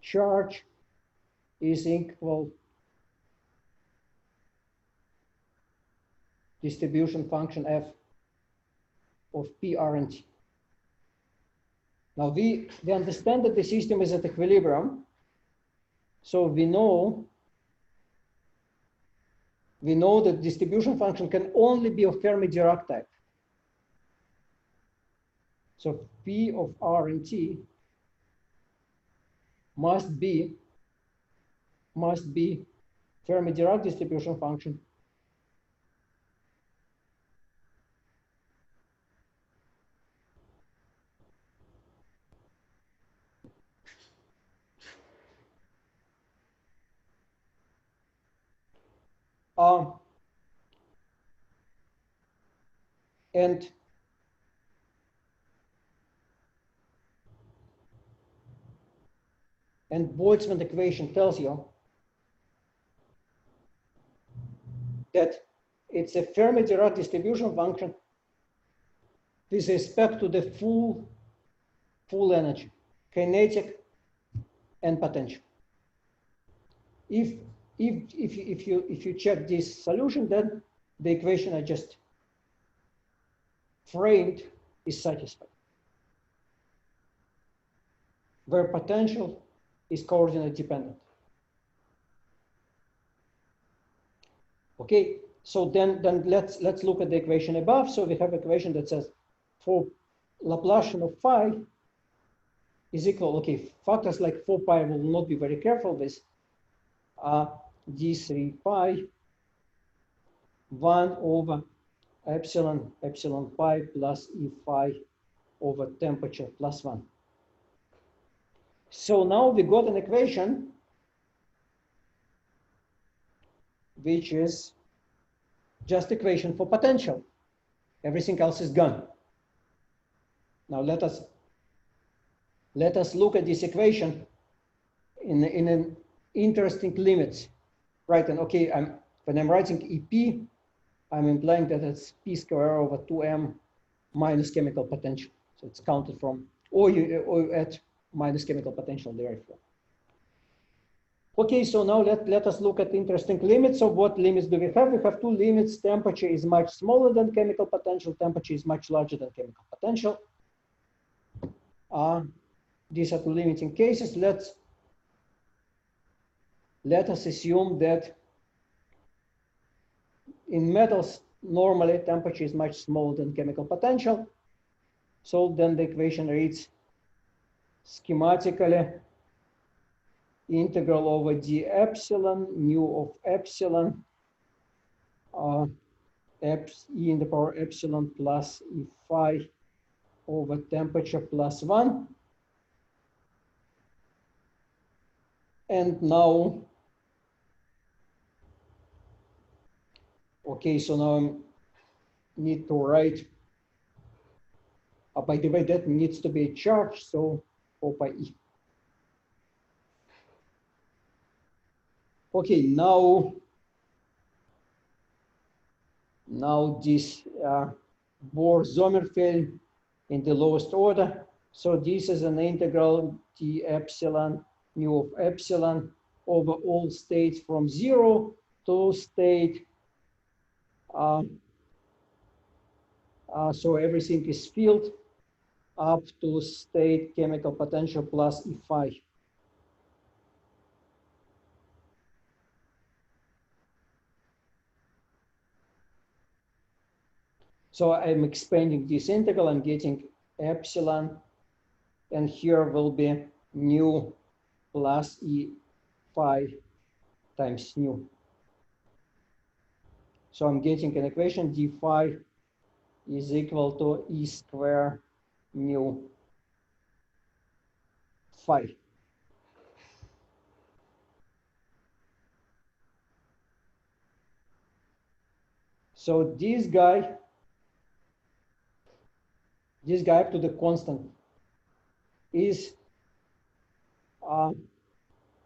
Speaker 1: Charge is equal distribution function f of p r and t. Now we understand that the system is at equilibrium, so we know that distribution function can only be of Fermi-Dirac type. So p of r and t must be Fermi-Dirac distribution function and Boltzmann equation tells you that it's a Fermi-Dirac distribution function with respect to the full energy, kinetic and potential. If you check this solution, then the equation I just framed is satisfied, where potential is coordinate dependent. Okay, so then let's look at the equation above. So we have an equation that says for Laplacian of phi is equal, okay, factors like 4 pi will not be very careful with, d3 pi 1 over epsilon pi plus e phi over temperature plus 1. So now we got an equation which is just equation for potential. Everything else is gone. Now let us look at this equation in an interesting limits, right? And okay, when I'm writing EP, I'm implying that it's p square over 2m minus chemical potential. So it's counted from, or at minus chemical potential derived from. Okay, so now let us look at interesting limits. So what limits do we have? We have two limits. Temperature is much smaller than chemical potential. Temperature is much larger than chemical potential. These are two limiting cases. Let us assume that in metals, normally temperature is much smaller than chemical potential. So then the equation reads schematically integral over d epsilon mu of epsilon e in the power epsilon plus e phi over temperature plus 1. And now, okay, so now I need to write, by the way, that needs to be a charge, so 4 pi e. Okay, now this Bohr-Sommerfeld in the lowest order. So this is an integral d epsilon mu of epsilon over all states from 0 to state. So everything is filled up to state chemical potential plus E phi. So I'm expanding this integral, I'm getting epsilon, and here will be mu plus E phi times nu. So I'm getting an equation d phi is equal to e square mu phi. So this guy up to the constant is,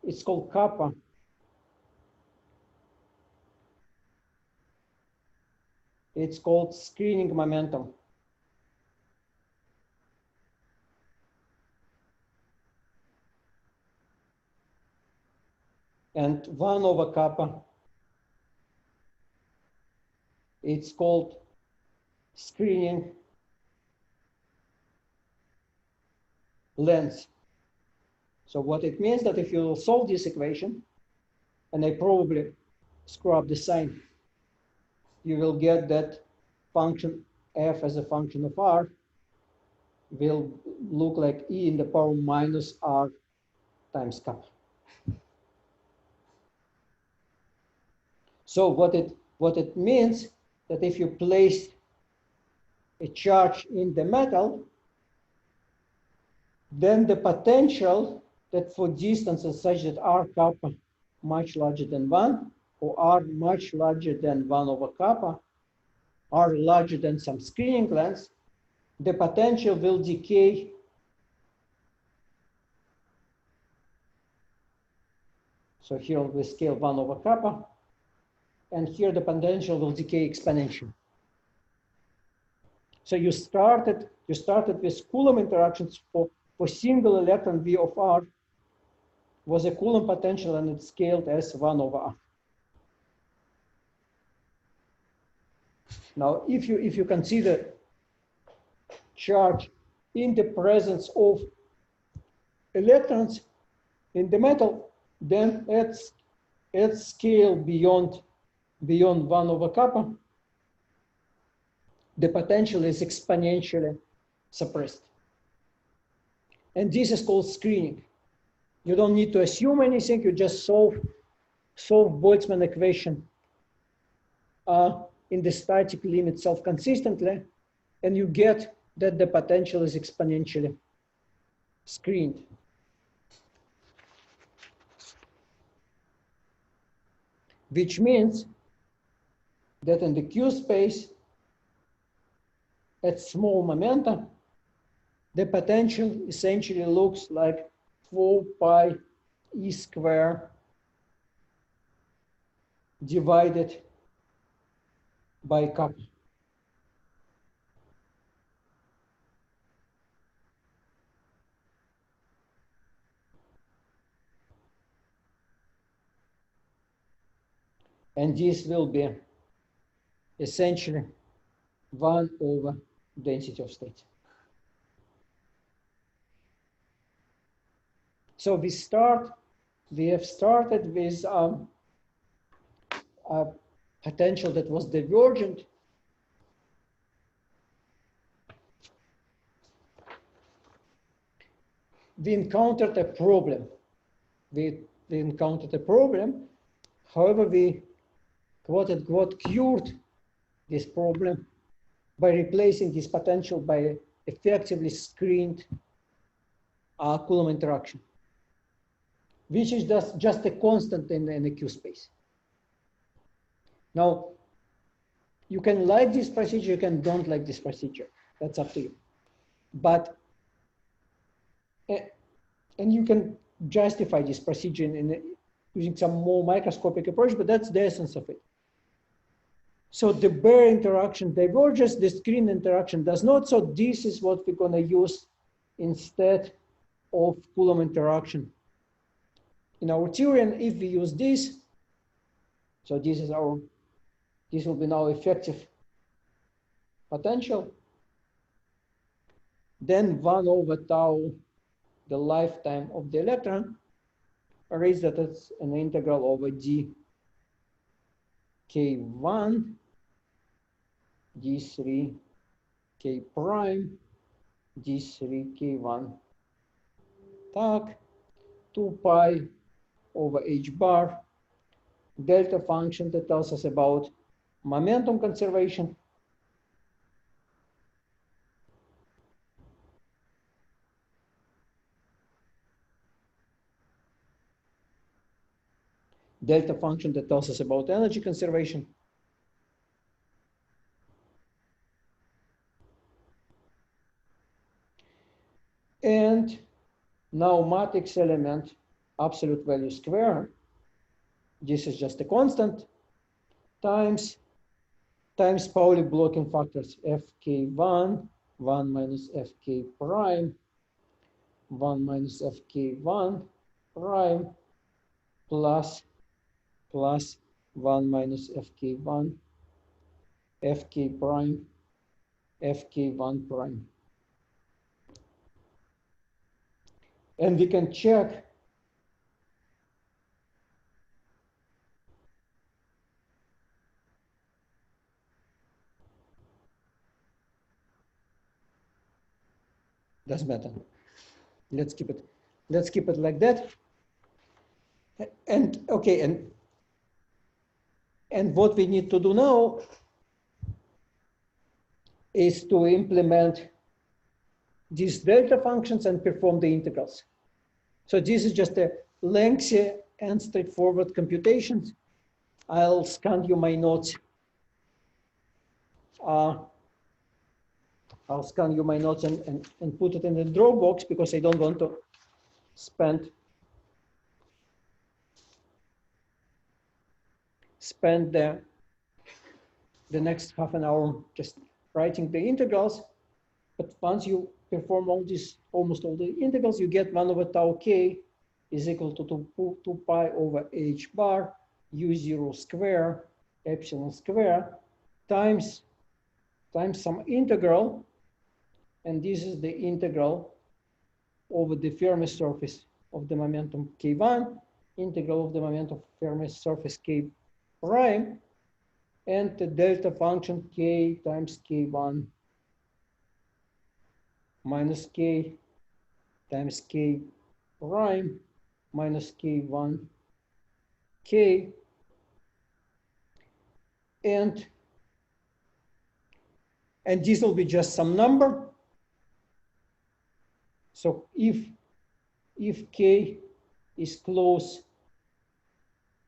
Speaker 1: it's called kappa. It's called screening momentum. And 1 over kappa, it's called screening length. So what it means that if you solve this equation, and I probably screw up the sign, you will get that function f as a function of r will look like e in the power minus r times kappa. So what it means that if you place a charge in the metal, then the potential that for distances such that r kappa much larger than 1, or r much larger than 1 over kappa, r larger than some screening length, the potential will decay so here we scale 1 over kappa, and here the potential will decay exponentially. So you started with Coulomb interactions for single electron V of r was a Coulomb potential, and it's scaled as 1 over r. Now, if you consider charge in the presence of electrons in the metal, then at scale beyond 1 over kappa, the potential is exponentially suppressed. And this is called screening. You don't need to assume anything, you just solve Boltzmann equation in the static limit self-consistently, and you get that the potential is exponentially screened. Which means that in the Q space, at small momenta, the potential essentially looks like 4 pi e square divided by kappa. And this will be essentially 1 over density of states. So we have started with a potential that was divergent. We encountered a problem. We encountered a problem. However, we quote unquote cured this problem by replacing this potential by effectively screened Coulomb interaction, which is just a constant in the Q space. Now, you can like this procedure, you can don't like this procedure. That's up to you. But, and you can justify this procedure using some more microscopic approach, but that's the essence of it. So the bare interaction diverges, the screen interaction does not. So this is what we're going to use instead of Coulomb interaction in our theory. And if we use this, so this will be now effective potential. Then 1 over tau, the lifetime of the electron, raise that as an integral over d k1 d3 k prime d3 k1 tag 2 pi over h bar delta function that tells us about momentum conservation. Delta function that tells us about energy conservation. And now matrix element, absolute value square. This is just a constant times Pauli blocking factors fk1, 1 minus fk prime, 1 minus fk1 prime, plus 1 minus fk1, fk prime, fk1 prime. And we can check doesn't matter. Let's keep it like that. And okay, and what we need to do now is to implement these delta functions and perform the integrals. So this is just a lengthy and straightforward computation. I'll scan you my notes. I'll scan you my notes and put it in the Dropbox because I don't want to spend the next half an hour just writing the integrals. But once you perform almost all the integrals, you get 1 over tau k is equal to 2 pi over h bar u0 square epsilon square times some integral. And this is the integral over the Fermi surface of the momentum k1, integral of the momentum of Fermi surface k prime, and the delta function k times k1 minus k times k prime minus k1 k, and this will be just some number. So if k is close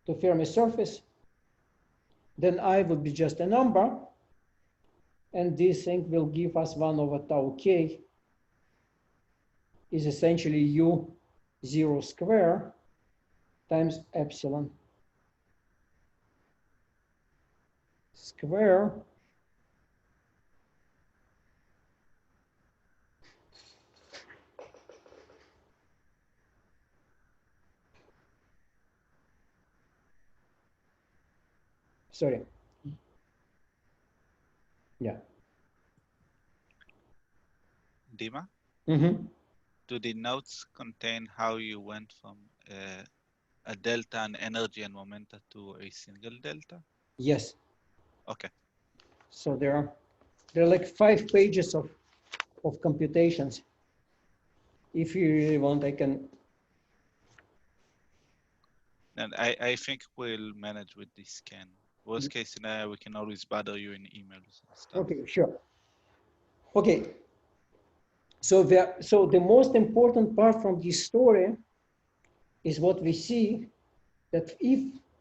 Speaker 1: to Fermi surface, then I would be just a number, and this thing will give us 1 over tau k is essentially u0 square times epsilon square sorry. Yeah.
Speaker 2: Dima,
Speaker 1: Mm-hmm.
Speaker 2: do the notes contain how you went from a delta and energy and momenta to a single delta?
Speaker 1: Yes.
Speaker 2: Okay.
Speaker 1: So there are like 5 pages of computations. If you really want, I can.
Speaker 2: And I think we'll manage with this scan. Worst case scenario, we can always bother you in emails and stuff.
Speaker 1: Okay, sure. Okay. So the most important part from this story is what we see, that if,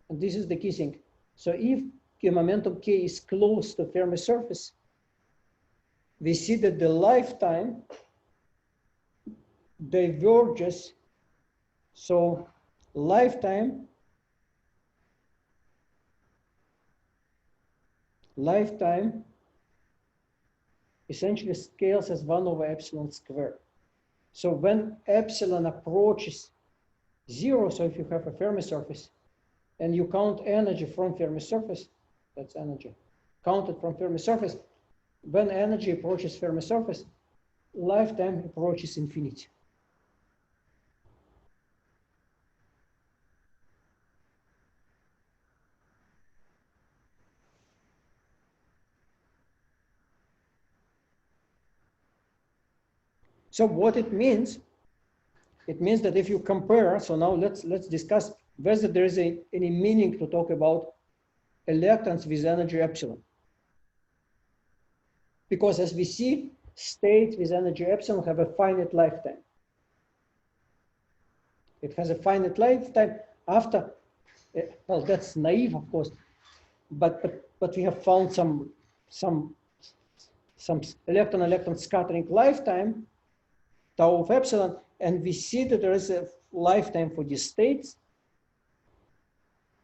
Speaker 1: and this is the key thing, so if the momentum k is close to Fermi surface, we see that the lifetime diverges. So lifetime essentially scales as 1 over epsilon squared. So when epsilon approaches 0, so if you have a Fermi surface and you count energy from Fermi surface, that's energy counted from Fermi surface, when energy approaches Fermi surface, lifetime approaches infinity. So what it means that if you compare, so now let's discuss whether there is any meaning to talk about electrons with energy epsilon. Because as we see, states with energy epsilon have a finite lifetime. It has a finite lifetime after, well, that's naive, of course, but we have found some electron-electron scattering lifetime, tau of epsilon, and we see that there is a lifetime for these states.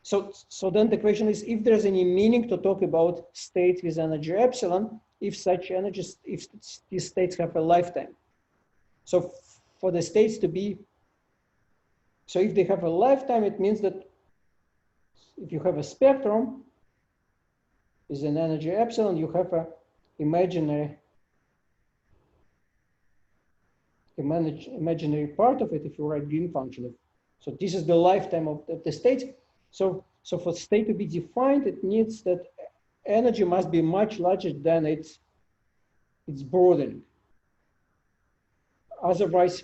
Speaker 1: So then the question is, if there's any meaning to talk about states with energy epsilon, if such energies, if these states have a lifetime. So for the states to be, so if they have a lifetime, it means that if you have a spectrum with an energy epsilon, you have a imaginary part of it if you write Green function. So this is the lifetime of the states. So for state to be defined, it needs that energy must be much larger than its broadening. Otherwise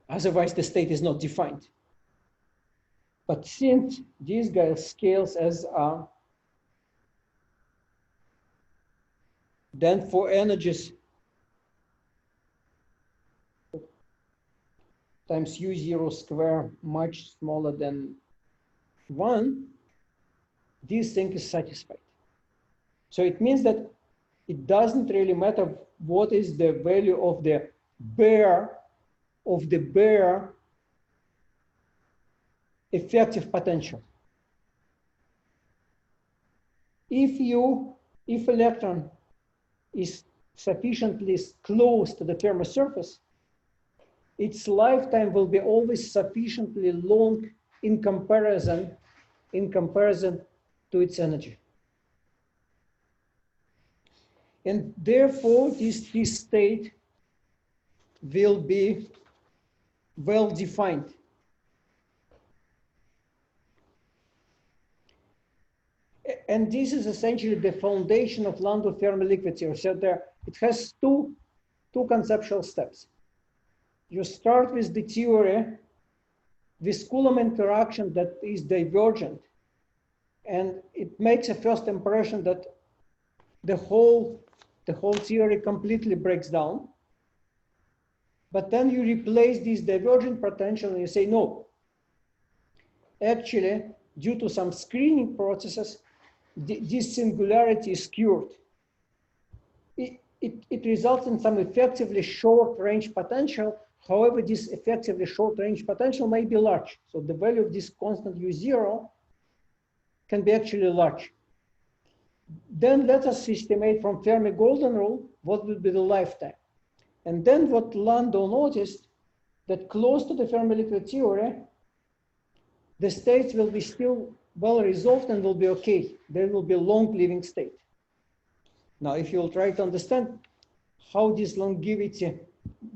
Speaker 1: the state is not defined. But since these guys scales as are, then for energies times u0 square much smaller than 1, this thing is satisfied. So it means that it doesn't really matter what is the value of the bare effective potential. If electron is sufficiently close to the Fermi surface, its lifetime will be always sufficiently long in comparison to its energy. And therefore, this state will be well defined. And this is essentially the foundation of Landau Fermi liquid theory. So it has two conceptual steps. You start with the theory with Coulomb interaction that is divergent. And it makes a first impression that the whole theory completely breaks down. But then you replace this divergent potential and you say, no, actually, due to some screening processes, this singularity is cured. It results in some effectively short range potential. However, this effectively short range potential may be large. So the value of this constant U0 can be actually large. Then let us estimate from Fermi golden rule what will be the lifetime. And then what Landau noticed, that close to the Fermi liquid theory, the states will be still well resolved and will be okay. There will be a long living state. Now, if you'll try to understand how this longevity,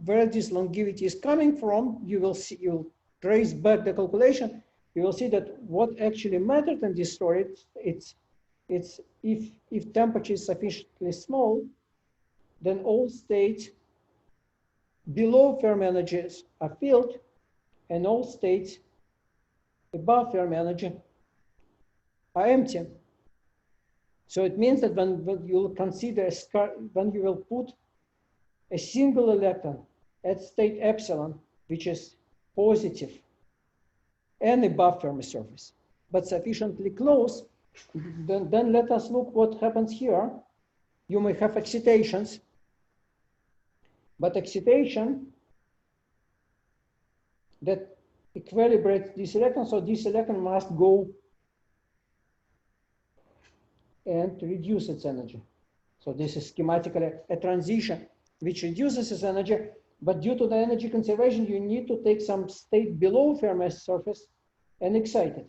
Speaker 1: where this longevity is coming from, you will see, you'll trace back the calculation, you will see that what actually mattered in this story, it's if temperature is sufficiently small, then all states below Fermi energies are filled, and all states above Fermi energy are empty. So it means that when you consider when you will put a single electron at state epsilon, which is positive and above Fermi surface, but sufficiently close, then let us look what happens here. You may have excitations, but excitation that equilibrates this electron, so this electron must go and reduce its energy. So this is schematically a transition which reduces its energy, but due to the energy conservation, you need to take some state below Fermi surface and excite it.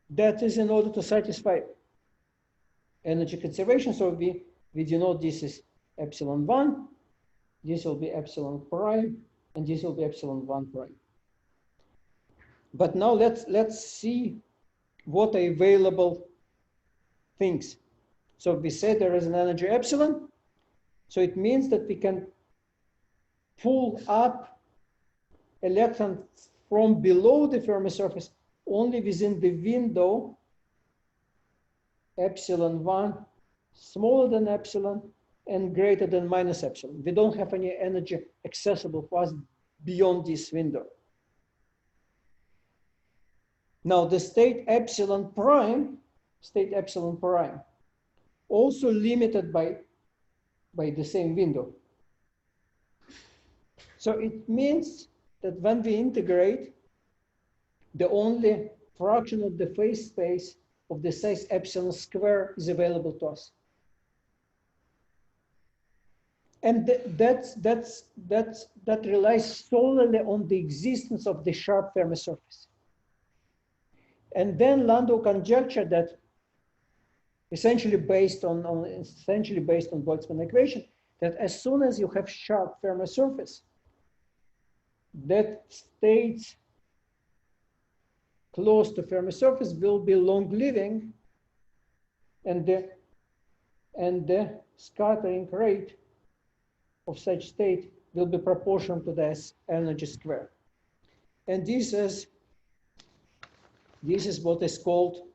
Speaker 1: That is in order to satisfy energy conservation. So we denote this is epsilon 1, this will be epsilon prime, and this will be epsilon 1 prime. But now let's see what are available things. So we said there is an energy epsilon. So it means that we can pull up electrons from below the Fermi surface only within the window epsilon1 smaller than epsilon and greater than minus epsilon. We don't have any energy accessible for us beyond this window. Now the state epsilon prime, also limited by the same window. So it means that when we integrate, the only fraction of the phase space of the size epsilon square is available to us. And that relies solely on the existence of the sharp Fermi surface. And then Landau conjecture that essentially based on Boltzmann equation, that as soon as you have sharp Fermi surface, that states close to Fermi surface will be long-living, and the scattering rate of such state will be proportional to the energy square. And this is what is called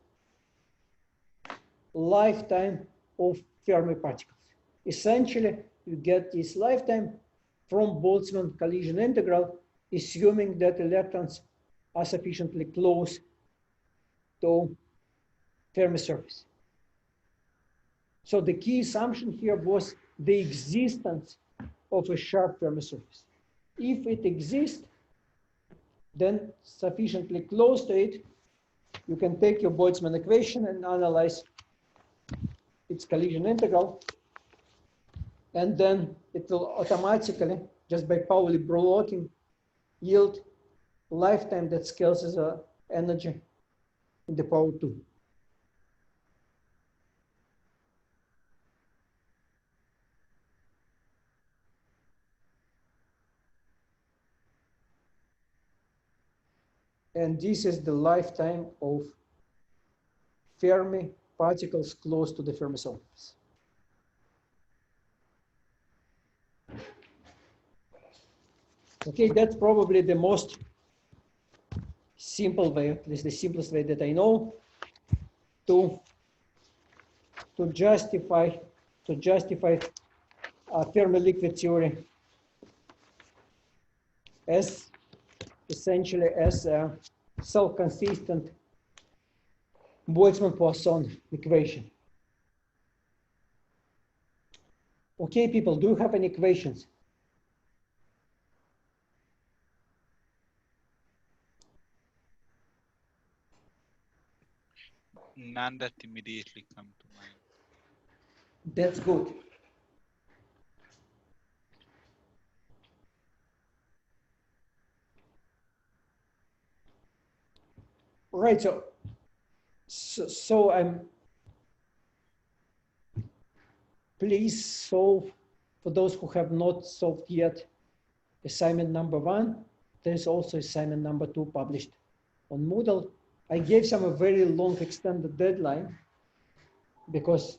Speaker 1: lifetime of Fermi particles. Essentially, you get this lifetime from Boltzmann collision integral, assuming that electrons are sufficiently close to Fermi surface. So the key assumption here was the existence of a sharp Fermi surface. If it exists, then sufficiently close to it, you can take your Boltzmann equation and analyze its collision integral, and then it will automatically, just by Pauli blocking, yield lifetime that scales as a energy in the power 2. And this is the lifetime of Fermi particles close to the Fermi surface. Okay, that's probably the most simple way, at least the simplest way that I know, to justify Fermi liquid theory as essentially as a self-consistent Boltzmann-Poisson equation. Okay, people, do you have any questions?
Speaker 2: None that immediately come to mind.
Speaker 1: That's good. Right, so I'm please solve, for those who have not solved yet, assignment number 1. There's also assignment number 2 published on Moodle. I gave some a very long extended deadline because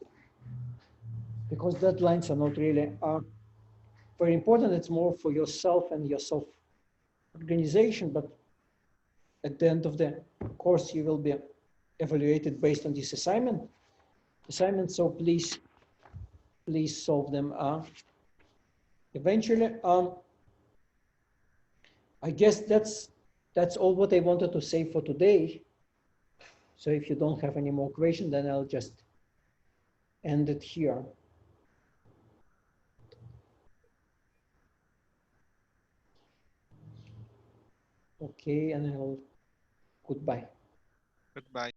Speaker 1: deadlines are not really very important. It's more for yourself and your self-organization, but at the end of the course, you will be evaluated based on this assignment. So please solve them eventually. I guess that's all what I wanted to say for today. So if you don't have any more questions, then I'll just end it here. Okay, and goodbye.
Speaker 2: Goodbye.